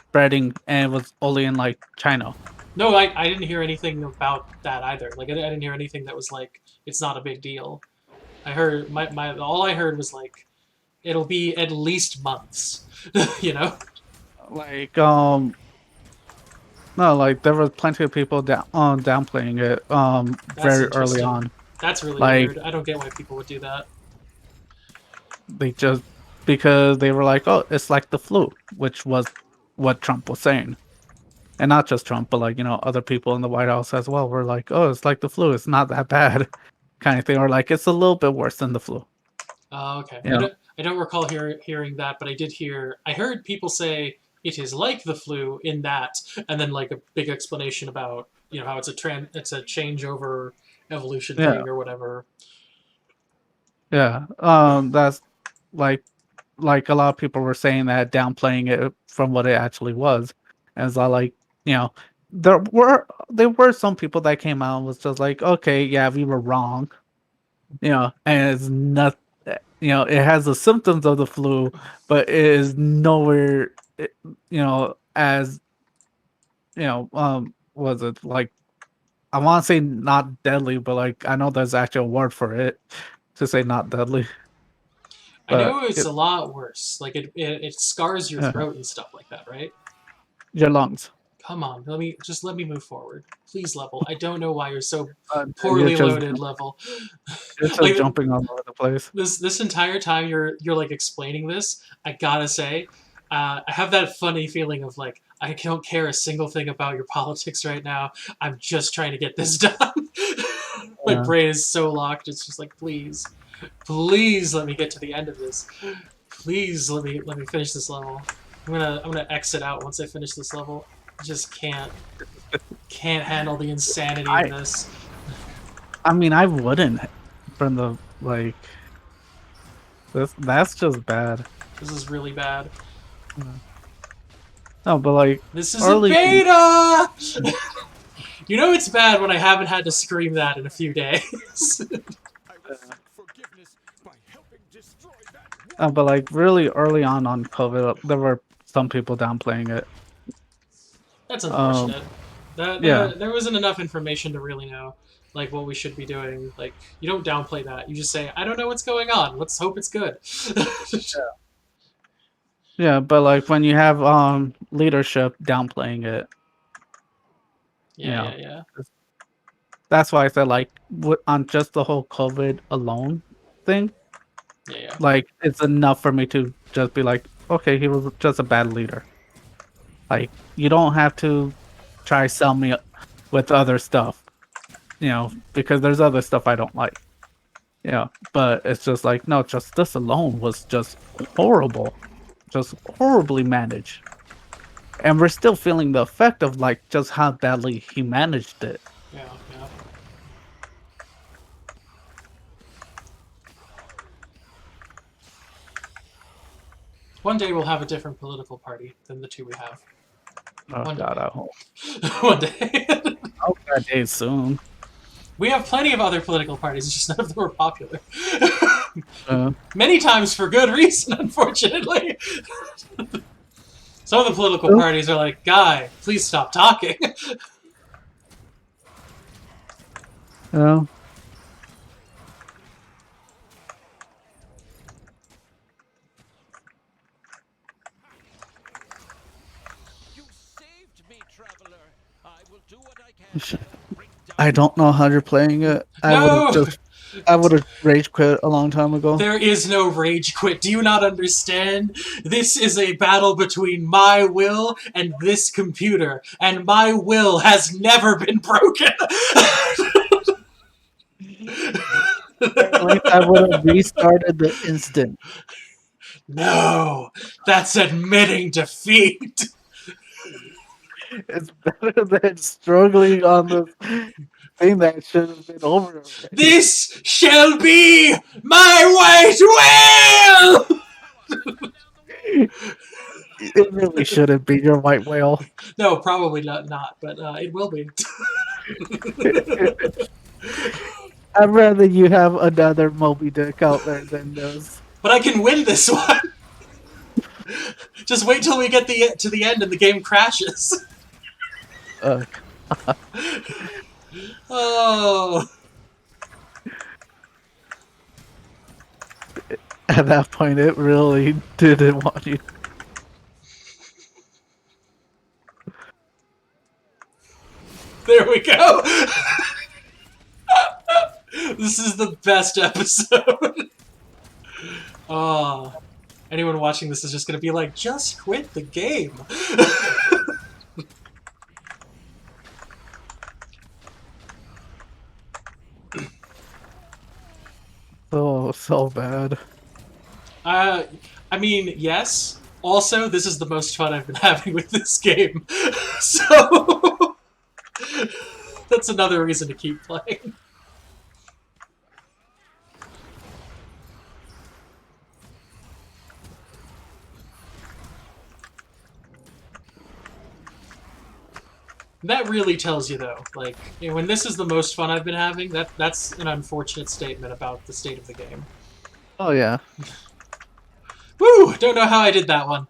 spreading and it was only in like China. No, I didn't hear anything about that either. Like I didn't hear anything that was like it's not a big deal. I heard my all I heard was like it'll be at least months, you know. Like no, like there was plenty of people downplaying it That's very early interesting. on. That's really Like weird. I don't get why people would do that. they just because they were like, oh, it's like the flu, which was what Trump was saying. And not just Trump, but like, other people in the White House as well were like, oh, it's like the flu, it's not that bad kind of thing. Or like it's a little bit worse than the flu. Oh, okay. Yeah. I don't recall hearing that, but I heard people say it is like the flu in that, and then like a big explanation about how it's a changeover evolution Yeah. thing or whatever. Yeah. That's like a lot of people were saying that, downplaying it from what it actually was. And it's all like, there were some people that came out and was just like, okay, yeah, we were wrong. And it's not, it has the symptoms of the flu, but it is nowhere, as, was it like, I want to say not deadly, but like, I know there's actually a word for it to say not deadly. I know But it's a lot worse. Like it scars your Uh-huh. throat and stuff like that, right? Your lungs. Come on, let me move forward. Please level. I don't know why you're so You're poorly just, loaded level. you're just Like, jumping all over the place. this entire time you're like explaining this, I gotta say, I have that funny feeling of like I don't care a single thing about your politics right now. I'm just trying to get this done. My Yeah. brain is so locked. It's just like please let me get to the end of this. Please let me finish this level. I'm gonna exit out once I finish this level. I just can't handle the insanity of this. I mean, I wouldn't from the like. That's just bad. This is really bad. No, but like This is early. a beta! It's bad when I haven't had to scream that in a few days. I will seek forgiveness by helping destroy that But like really early on COVID, there were some people downplaying it. That's unfortunate. yeah. There wasn't enough information to really know like what we should be doing. Like you don't downplay that. You just say, I don't know what's going on. Let's hope it's good. Yeah, but like when you have leadership downplaying it, Yeah. that's why I said like on just the whole COVID alone thing, Yeah. like it's enough for me to just be like, okay, he was just a bad leader. Like you don't have to try sell me with other stuff, because there's other stuff I don't like. But it's just like no, just this alone was just horrible, just horribly managed, and we're still feeling the effect of like just how badly he managed it. Yeah. One day we'll have a different political party than the two we have. Oh One God, day. I hope. One day. I hope that day soon. We have plenty of other political parties, just none of them are popular. Uh, Many times for good reason, unfortunately. Some of the political Well- parties are like, Guy, please stop talking. you know, You saved me, traveler. I will do what I can. to bring down I don't know how you're playing it. No! I would have rage quit a long time ago. There is no rage quit. Do you not understand? This is a battle between my will and this computer, and my will has never been broken. Like I would have restarted the instant. No, that's admitting defeat. It's better than struggling on the thing that should have been over already. This shall be my white will! It really shouldn't be your white whale. No, probably not, but it will be. I'd rather you have another Moby Dick out there than this. But I can win this one. Just wait till we get to the end and the game crashes. Uh, Oh, at that point, it really didn't want you. there we go. This is the best episode. Oh, anyone watching this is just gonna be like, just quit the game. So bad. I mean, yes. Also, this is the most fun I've been having with this game. So, that's another reason to keep playing. That really tells you, though, like, when this is the most fun I've been having, that's an unfortunate statement about the state of the game. Oh yeah. Woo! Don't know how I did that one.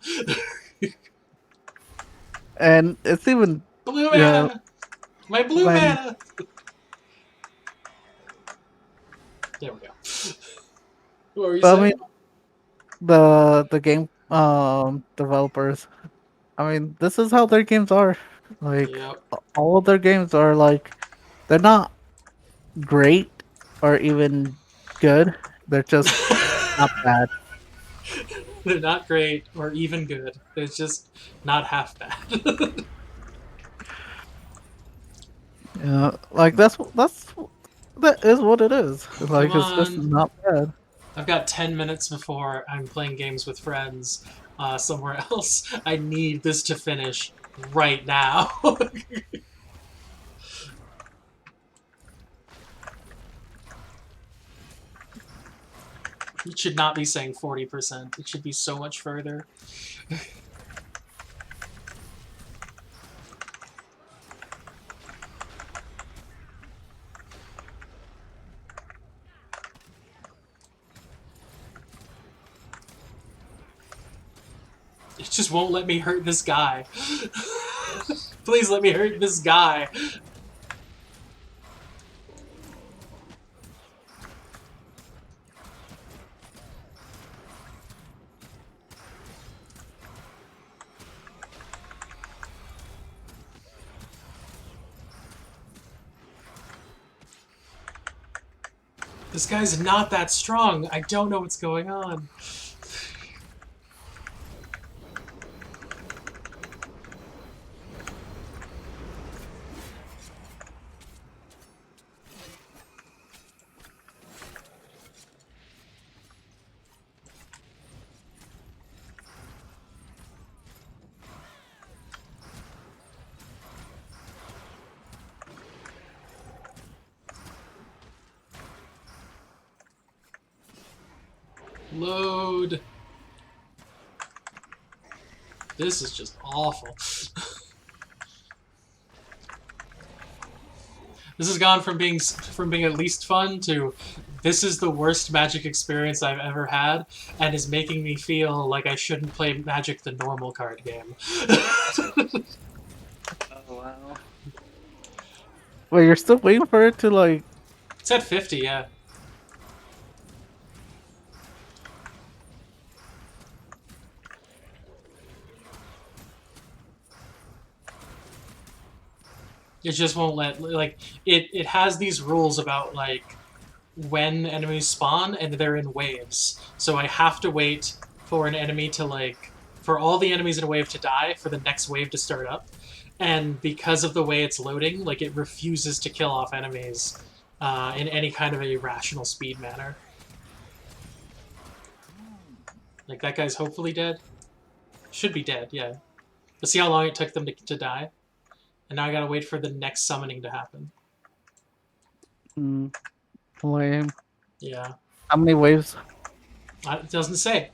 And it's even Blue Yeah. mana! My blue When- mana! There we go. What were you But I saying? mean, the game developers. I mean, this is how their games are. Like Yep. all of their games are like they're not great or even good. They're just not bad. They're not great or even good. They're just not half bad. Yeah, like that is what it is. Like Come it's just on. not bad. I've got 10 minutes before I'm playing games with friends somewhere else. I need this to finish right now. It should not be saying 40%. It should be so much further. It just won't let me hurt this guy. Please let me hurt this guy. This guy's not that strong. I don't know what's going on. Load. This is just awful. This has gone from being at least fun to this is the worst Magic experience I've ever had, and is making me feel like I shouldn't play Magic the normal card game. Oh wow. Wait, you're still waiting for it to like It's at 50, yeah. It just won't let, like, it has these rules about, like, when enemies spawn and they're in waves. So I have to wait for an enemy to, like, for all the enemies in a wave to die for the next wave to start up. And because of the way it's loading, like, it refuses to kill off enemies in any kind of a rational speed manner. Like, that guy's hopefully dead. Should be dead, yeah. But see how long it took them to die? And now I gotta wait for the next summoning to happen. lame. Yeah. How many waves? It doesn't say.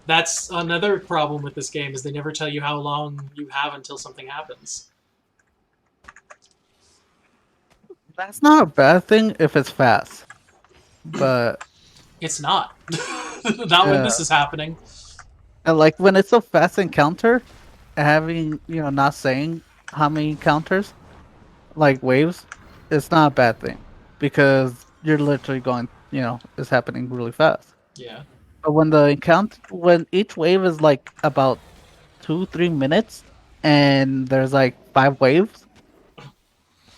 That's another problem with this game is they never tell you how long you have until something happens. That's not a bad thing if it's fast, but It's not. Not when yeah, this is happening. and like when it's a fast encounter, having not saying how many encounters like waves, it's not a bad thing because you're literally going, it's happening really fast. Yeah. But when each wave is like about 2-3 minutes, and there's like 5 waves,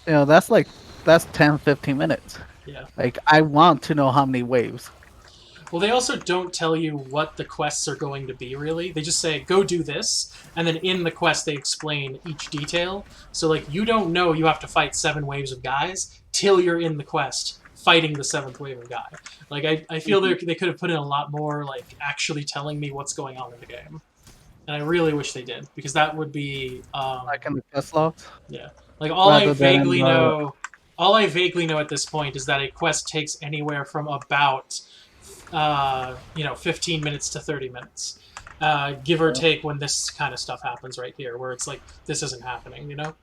that's 10-15 minutes. Yeah. Like I want to know how many waves. Well, they also don't tell you what the quests are going to be, really. They just say, go do this, and then in the quest they explain each detail. So, like, you don't know you have to fight 7 waves of guys till you're in the quest fighting the 7th wave of guy. Like, I feel they could have put in a lot more, like, actually telling me what's going on in the game. And I really wish they did, because that would be, Like in the quest logs, yeah. Like, all I rather than vaguely know... All I vaguely know at this point is that a quest takes anywhere from about 15 minutes to 30 minutes, give or take when this kind of stuff happens right here, where it's like, this isn't happening, you know?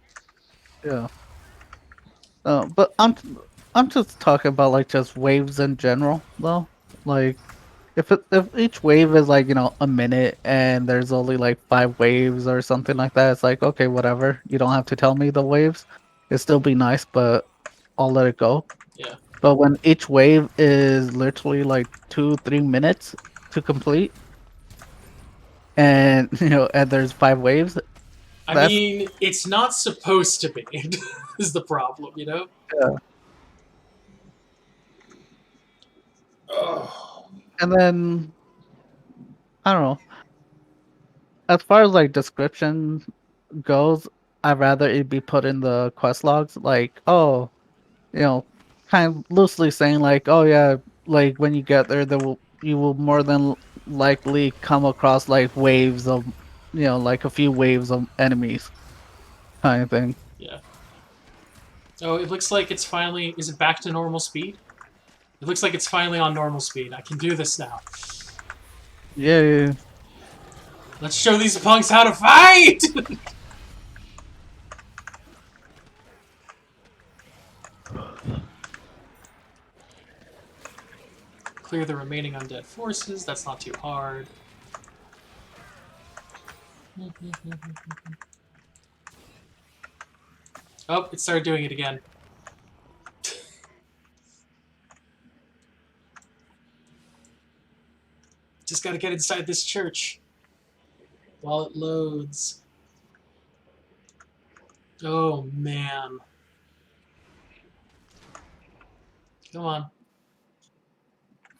yeah. But I'm just talking about like just waves in general, though. Like if each wave is like a minute and there's only like 5 waves or something like that, it's like okay, whatever. You don't have to tell me the waves. It'd still be nice, but I'll let it go. Yeah. But when each wave is literally like 2-3 minutes to complete, and and there's 5 waves, I that's mean, it's not supposed to be, is the problem, you know? yeah. Oh. And then I don't know. As far as like description goes, I'd rather it be put in the quest logs, like, oh, you know, kind of loosely saying like, oh yeah, like when you get there, you will more than likely come across like waves of, like a few waves of enemies, kind of thing. Yeah. Oh, it looks like it's finally... Is it back to normal speed? It looks like it's finally on normal speed. I can do this now. Yeah, yeah, Let's show these punks how to fight! Clear the remaining undead forces. That's not too hard. Oh, it started doing it again. Just gotta get inside this church while it loads. Oh, man. Come on.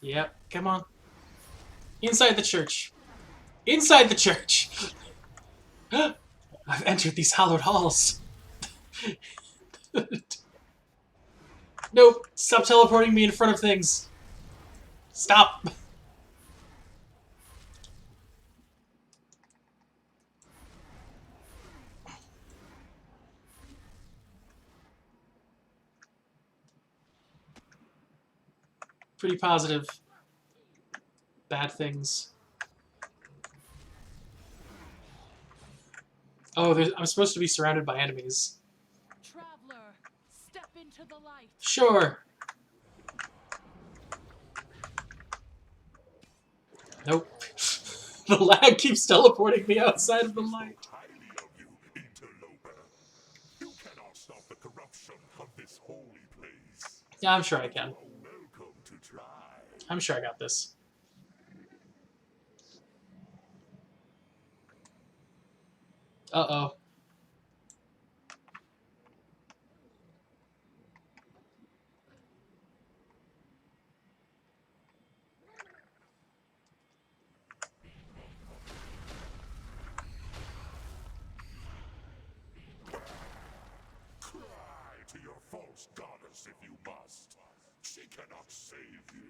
Yep, come on. Inside the church. Inside the church! I've entered these hallowed halls. Nope. Stop teleporting me in front of things. Stop. Pretty positive. Bad things. Oh, I'm supposed to be surrounded by enemies. Traveler, step into the light. Sure. Nope. The lag keeps teleporting me outside of the light. Highly of you, interloper. You cannot stop the corruption of this holy place. Yeah, I'm sure I can. Welcome to try. I'm sure I got this. Uh-oh. Cry to your false goddess if you must. She cannot save you.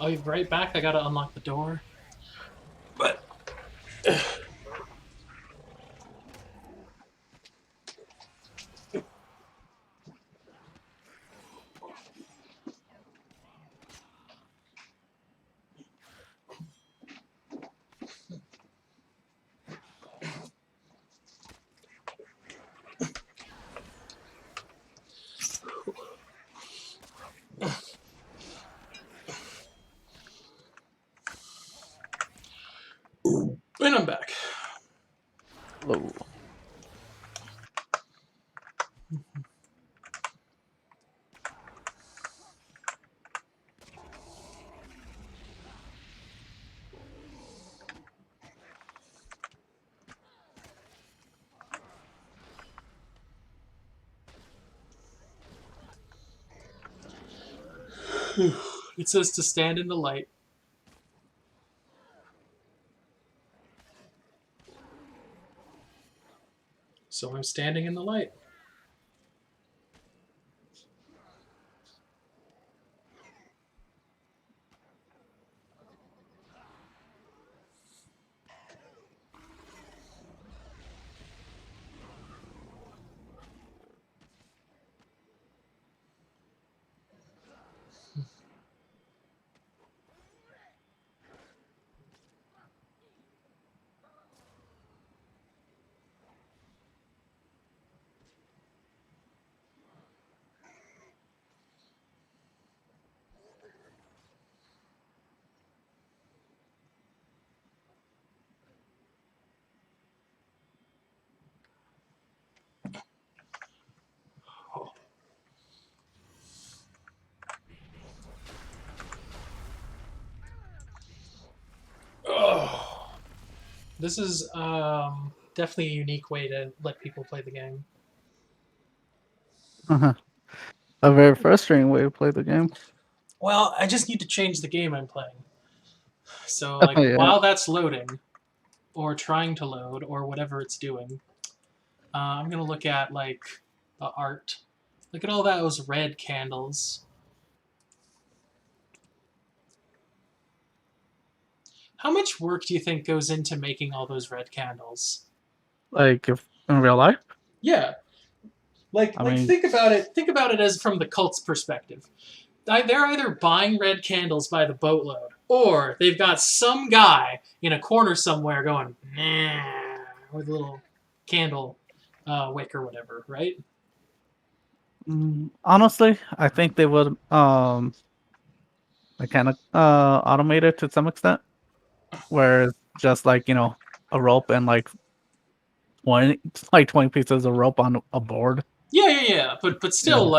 I'll be right back. I gotta unlock the door. But and I'm back. Hello. It says to stand in the light. So I'm standing in the light. Oh. This is definitely a unique way to let people play the game. A very frustrating way to play the game. Well, I just need to change the game I'm playing. So, Oh, yeah. while that's loading, or trying to load, or whatever it's doing, I'm gonna look at the art. Look at all those red candles. How much work do you think goes into making all those red candles? Like if in real life. Yeah. I mean- Think about it. Think about it as from the cult's perspective. They're either buying red candles by the boatload, or they've got some guy in a corner somewhere going nah, with a little candle wick or whatever, right? Honestly, I think they would like kind of automate it to some extent, where it's just like a rope and like 20 pieces of rope on a board. Yeah. But still,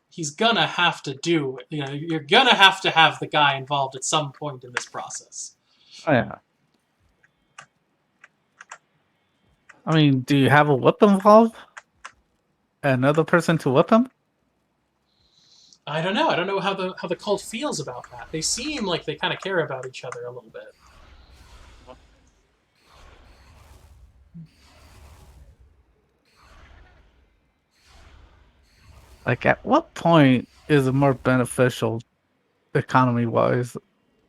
he's gonna have to do. You're gonna have to have the guy involved at some point in this process. Oh, yeah. I mean, do you have a whip involved? Another person to whip him? I don't know. I don't know how the cult feels about that. They seem like they kind of care about each other a little bit. Like, at what point is it more beneficial, economy-wise,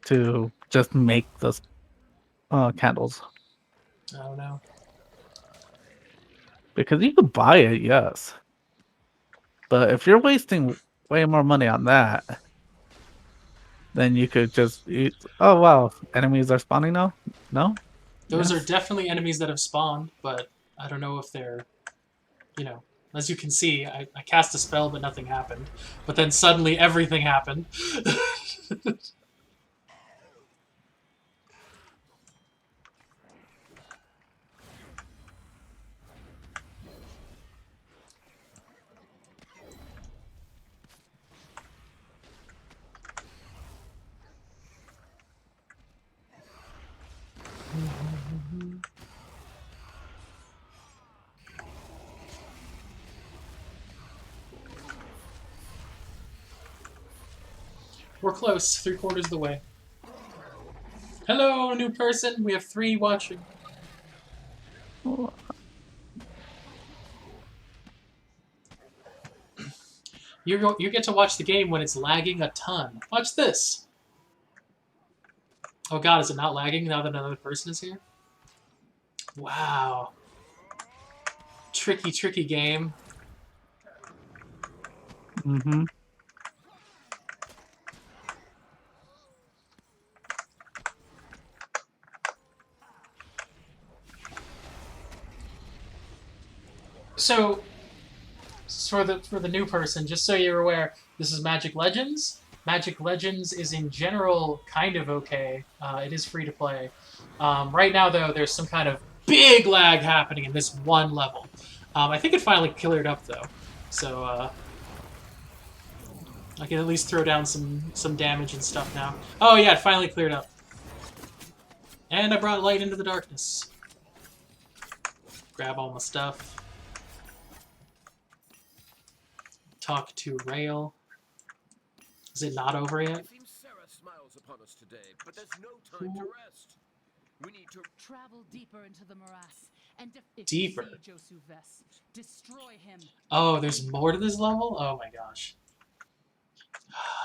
to just make those candles? I don't know. Because you could buy it, yes. But if you're wasting way more money on that, then you could just eat. Oh, wow. Enemies are spawning now? No? Those Yes. are definitely enemies that have spawned, but I don't know if they're, as you can see, I cast a spell, but nothing happened. But then suddenly everything happened. We're close, 3/4 of the way. Hello, new person. We have 3 watching. You get to watch the game when it's lagging a ton. Watch this. Oh god, is it not lagging now that another person is here? Wow. Tricky, tricky game. Mm-hmm. So, for the new person, just so you're aware, this is Magic Legends. Magic Legends is in general kind of okay. It is free to play. Right now, though, there's some kind of big lag happening in this one level. I think it finally cleared up though, so I can at least throw down some damage and stuff now. Oh yeah, it finally cleared up. And I brought light into the darkness. Grab all my stuff. Talk to Rail. Is it not over yet? It seems Sarah smiles upon us today, but there's no time to rest. We need to Travel deeper into the morass and Deeper? if you see Josu Vess, destroy him. Oh, there's more to this level? Oh my gosh.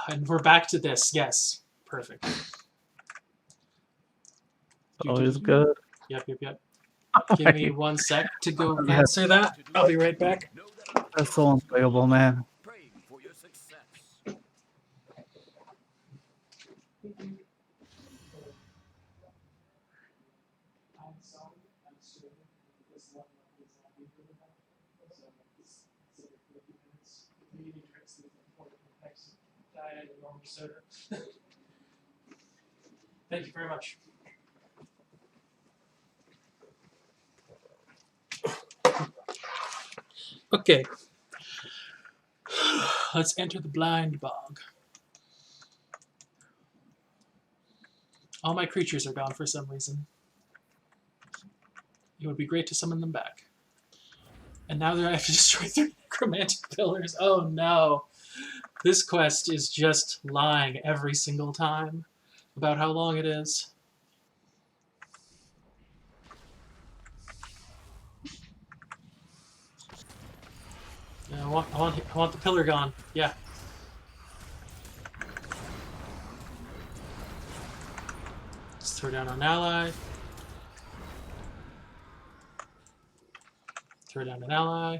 And we're back to this. Yes. Perfect. Always good. Yep. Give me 1 sec to go answer that. I'll be right back. know that That's so unplayable, man. praying for your success. Thank you very much. Okay. Let's enter the blind bog. All my creatures are gone for some reason. It would be great to summon them back. And now I have to destroy 3 necromantic pillars. Oh no. This quest is just lying every single time about how long it is. Yeah, I want the pillar gone. Yeah. Let's throw down an ally. Throw down an ally.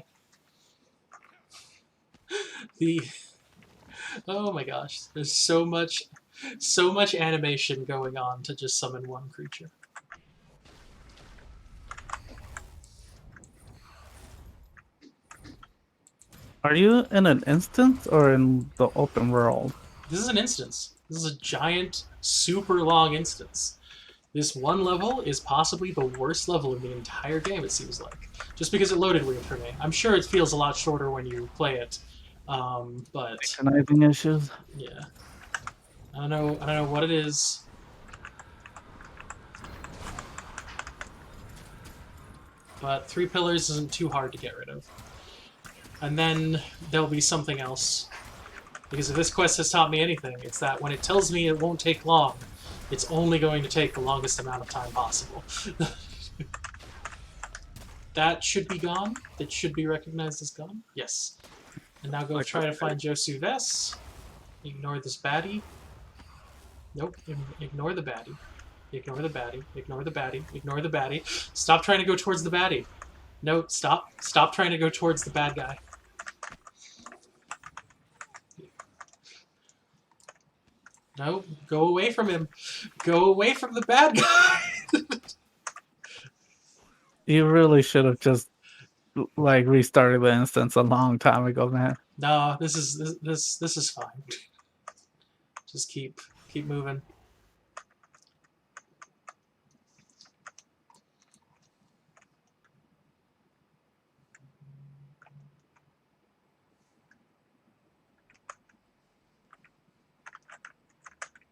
Oh my gosh, there's so much animation going on to just summon one creature. Are you in an instance or in the open world? This is an instance. This is a giant, super long instance. This one level is possibly the worst level in the entire game, it seems like. Just because it loaded weird for me. I'm sure it feels a lot shorter when you play it. But Conniving issues? yeah. I don't know what it is. But 3 pillars isn't too hard to get rid of. And then there'll be something else. Because if this quest has taught me anything, it's that when it tells me it won't take long, it's only going to take the longest amount of time possible. That should be gone. That should be recognized as gone. Yes. And now go try to find Josu Vess. Ignore this baddie. Nope. Ignore the baddie. Ignore the baddie. Ignore the baddie. Ignore the baddie. Stop trying to go towards the baddie. No, stop. Stop trying to go towards the bad guy. No, go away from him. Go away from the bad guy. You really should have just like restarted the instance a long time ago, man. No, this is fine. Just keep moving.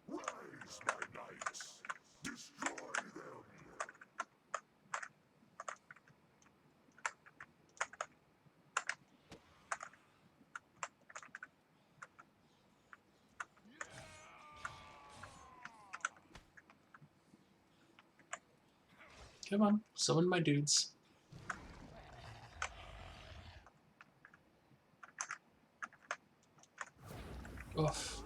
Rise, my knights! Destroy them! Come on, summon my dudes. Oof.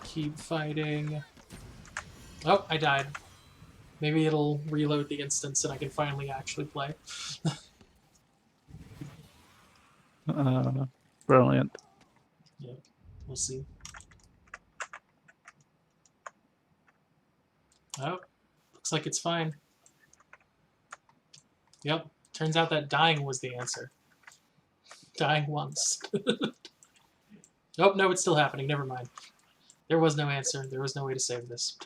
Keep fighting. Oh, I died. Maybe it'll reload the instance and I can finally actually play. Brilliant. Yeah, we'll see. Oh, looks like it's fine. Yep, turns out that dying was the answer. Dying once. Oh, no, it's still happening. Never mind. There was no answer. There was no way to save this.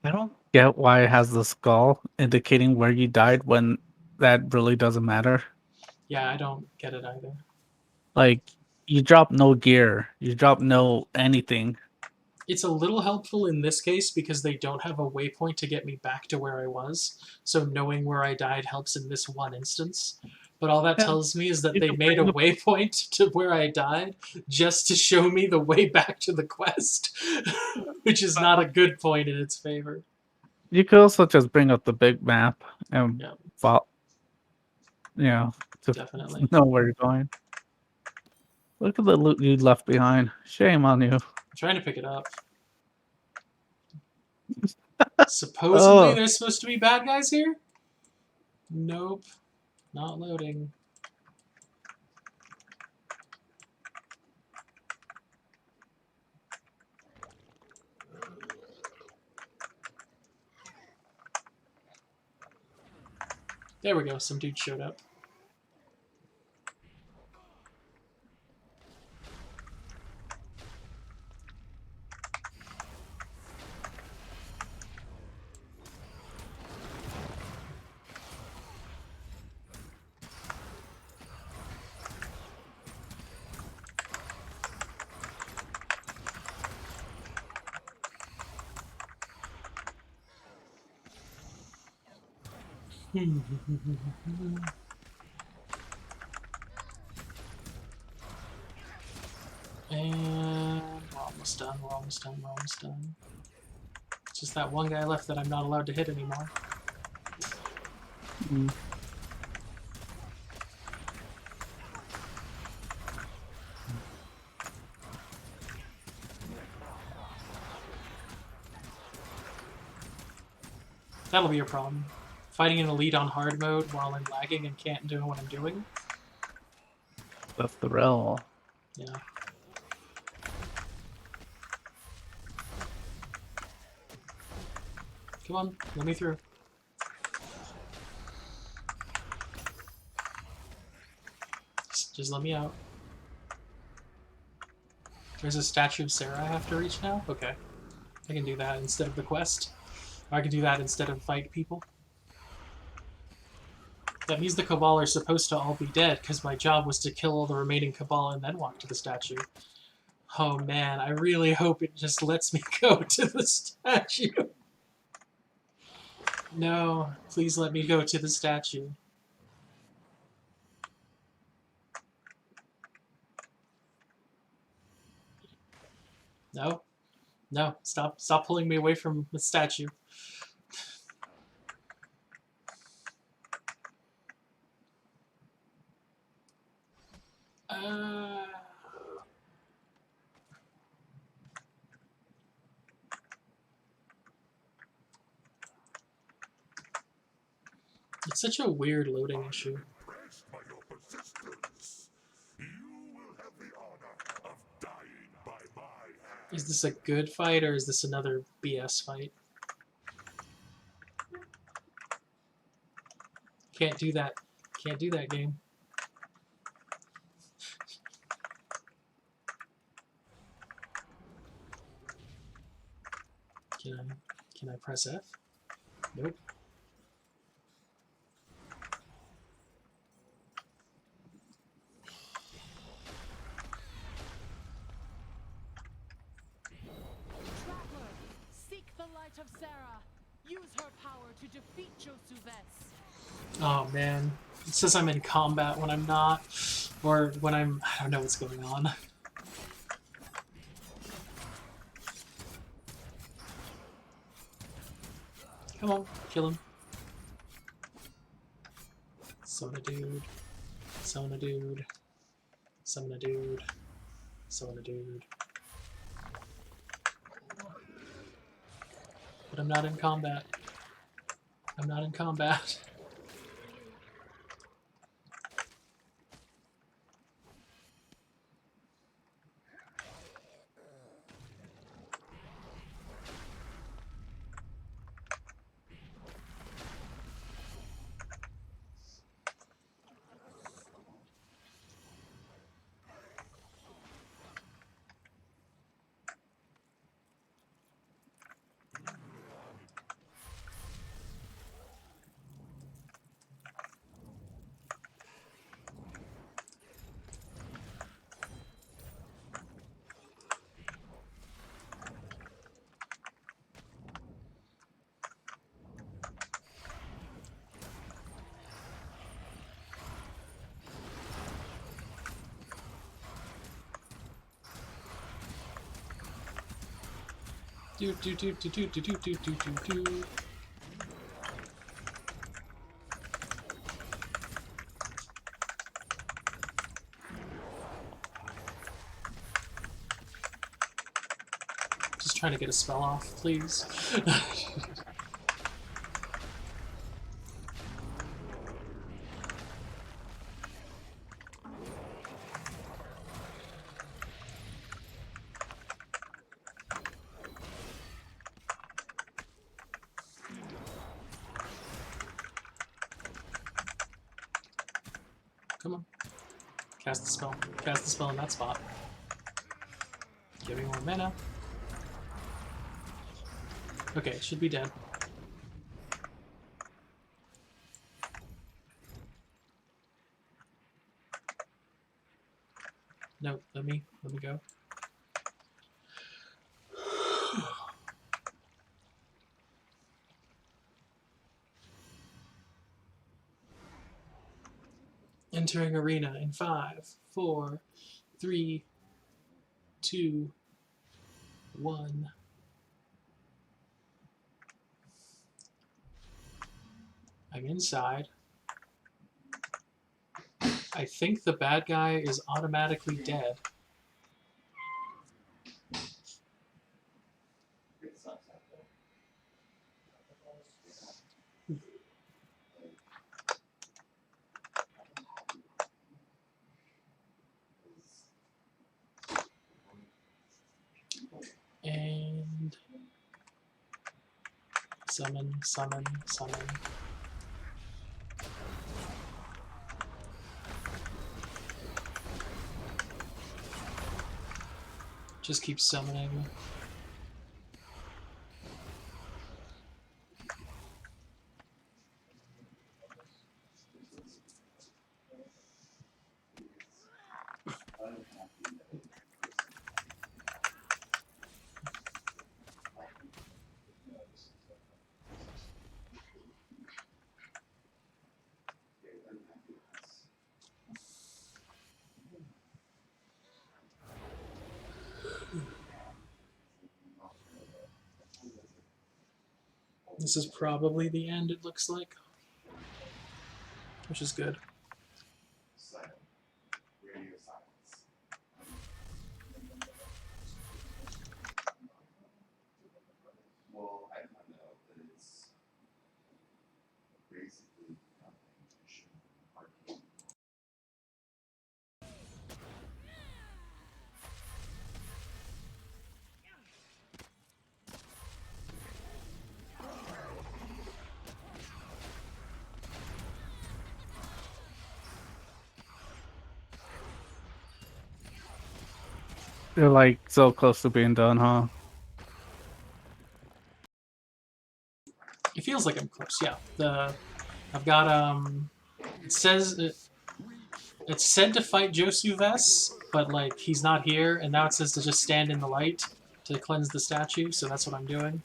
I don't get why it has the skull indicating where you died when that really doesn't matter. Yeah, I don't get it either. Like, you drop no gear, you drop no anything. It's a little helpful in this case because they don't have a waypoint to get me back to where I was. So knowing where I died helps in this one instance. But all that Yeah, tells me is that you they can made a bring the- waypoint to where I died just to show me the way back to the quest, which is not a good point in its favor. You could also just bring up the big map and Yeah, follow, to definitely. know where you're going. Look at the loot you left behind. Shame on you. I'm trying to pick it up. Supposedly Oh, there's supposed to be bad guys here? Nope. Not loading. There we go, some dude showed up. And we're almost done, we're almost done, we're almost done. It's just that one guy left that I'm not allowed to hit anymore. mm. That'll be a problem. Fighting an elite on hard mode while I'm lagging and can't do what I'm doing. That's the real. Yeah. Come on, let me through. Just let me out. There's a statue of Sarah I have to reach now? Okay. I can do that instead of the quest. Or I can do that instead of fight people. That means the Cabal are supposed to all be dead, because my job was to kill all the remaining Cabal and then walk to the statue. Oh man, I really hope it just lets me go to the statue. No, please let me go to the statue. No, no, stop pulling me away from the statue. Uh... It's such a weird loading issue. Impressed by your persistence. You will have the honor of dying by my hand. Is this a good fight or is this another BS fight? Can't do that. Can't do that game. Can I press F? Nope. Traveler, seek the light of Sarah. Use her power to defeat Josuves. Oh man. It says I'm in combat when I'm not. Or when I'm... I don't know what's going on. Come on, kill him. Summon a dude. Summon a dude. Summon a dude. Summon a dude. But I'm not in combat. I'm not in combat. Do do do do do do do do do do do. Just trying to get a spell off, please. Come on. Cast the spell. Cast the spell in that spot. Give me more mana. Okay, it should be dead. No, let me go. Entering arena in 5, 4, 3, 2, 1. I'm inside. I think the bad guy is automatically dead. And summon, summon, summon. Just keep summoning. This is probably the end, it looks like. Which is good. Silent. Radio silence. Well, I found out that it's basically They're like so close to being done, huh? It feels like I'm close. Yeah. I've got It says it's said to fight Josu Vess, but like he's not here, and now it says to just stand in the light to cleanse the statue. So that's what I'm doing.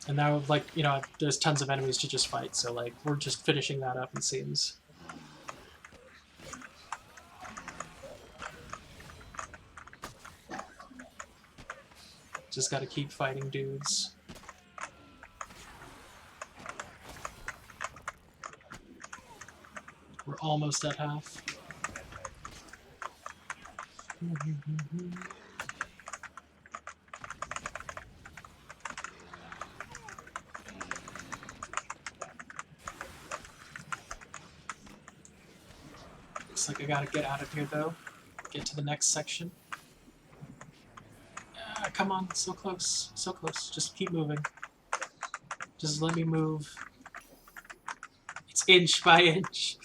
And now, like, you know, there's tons of enemies to just fight, so, like, we're just finishing that up, it seems. Just gotta keep fighting dudes. We're almost at half. Looks like I gotta get out of here, though. Get to the next section. Ah, come on, so close, so close. Just keep moving. Just let me move. It's inch by inch.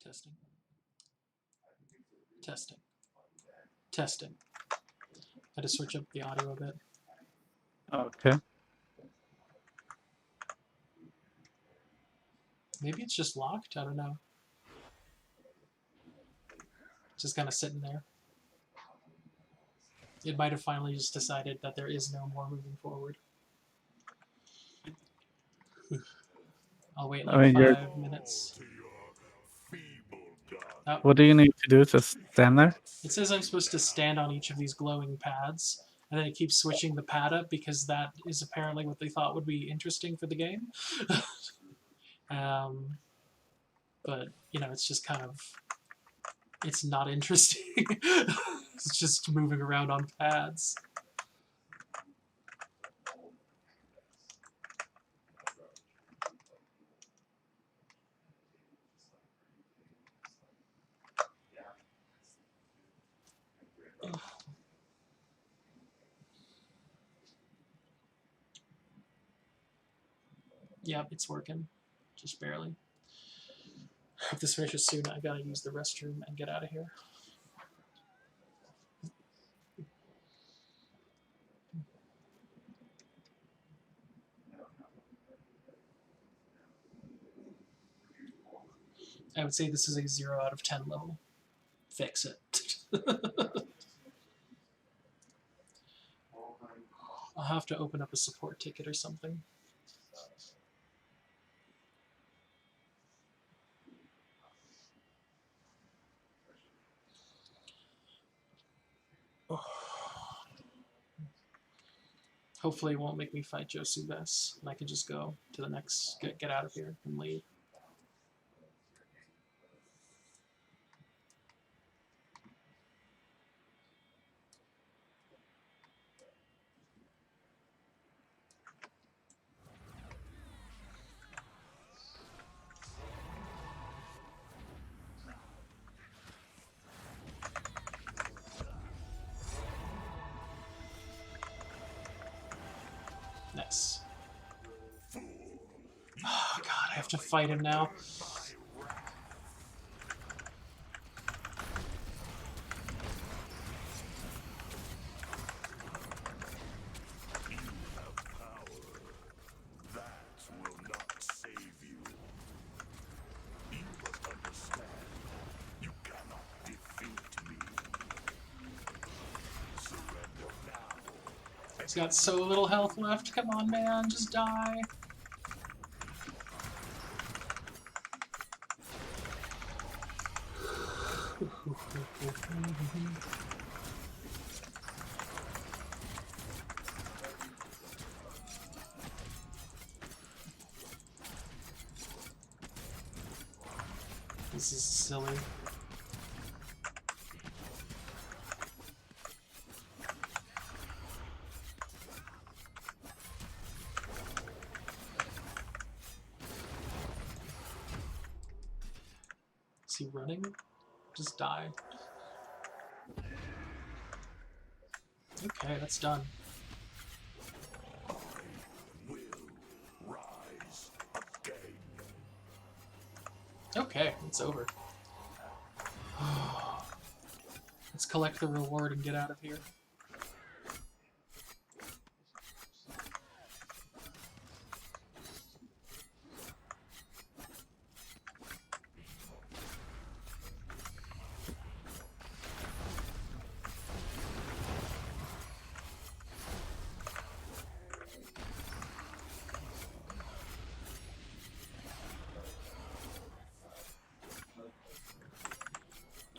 Testing. Testing. Testing. Had to switch up the audio a bit. Okay. Maybe it's just locked? I don't know. Just kind of sitting there. It might have finally just decided that there is no more moving forward. I'll wait like I mean, you're. 5 minutes. To your feeble god. Oh, What do you need to do? Just stand there? it says I'm supposed to stand on each of these glowing pads, and then it keeps switching the pad up because that is apparently what they thought would be interesting for the game. But, you know, it's just kind of... It's not interesting. It's just moving around on pads. Yep, it's working. Just barely. If this finishes soon, I gotta use the restroom and get out of here. I would say this is a 0 out of 10 level. Fix it. I'll have to open up a support ticket or something. Hopefully it won't make me fight Josu Vess, and I can just go to the next, get out of here and leave. Yes. Oh god, I have to fight him now. That will not save you. You must understand. You cannot defeat me. Surrender now. He's got so little health left. Come on, man, just die. This is silly. Is he running? Just die. Okay, that's done. Will rise again. Okay, it's over. Let's collect the reward and get out of here.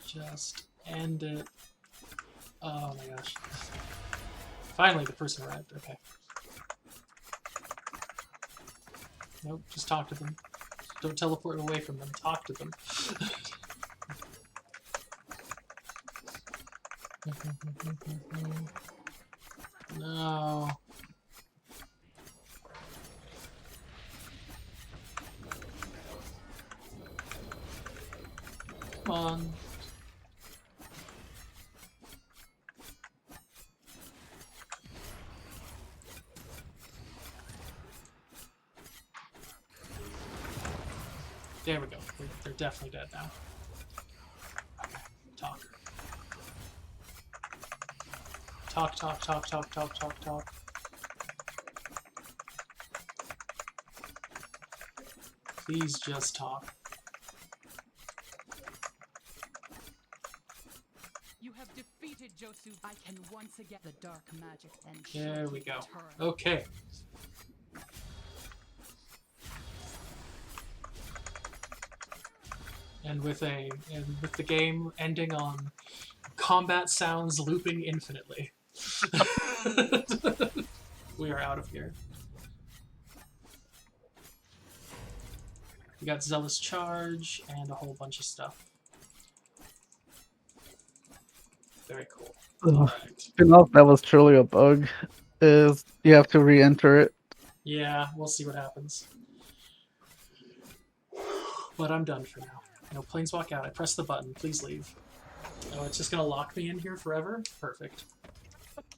Just end it. Oh my gosh. Finally, the person arrived. Okay. Nope, just talk to them. Don't teleport away from them. Talk to them. No. Come on. There we go. They're definitely dead now. Okay, talk. Talk, talk, talk, talk, talk, talk, talk. Please just talk. You have defeated Josu. I can once again the dark magic and There we go. return. Okay. And with the game ending on combat sounds looping infinitely. We are out of here. We got Zealous Charge and a whole bunch of stuff. Very cool. Ugh. Alright. You know, that was truly a bug. Is you have to re-enter it. Yeah, we'll see what happens. But I'm done for now. No, planeswalk out. I pressed the button. Please leave. Oh, it's just gonna lock me in here forever? Perfect.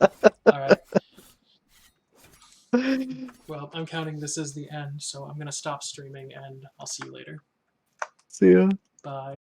Alright. Well, I'm counting this as the end, so I'm gonna stop streaming and I'll see you later. See ya. Bye.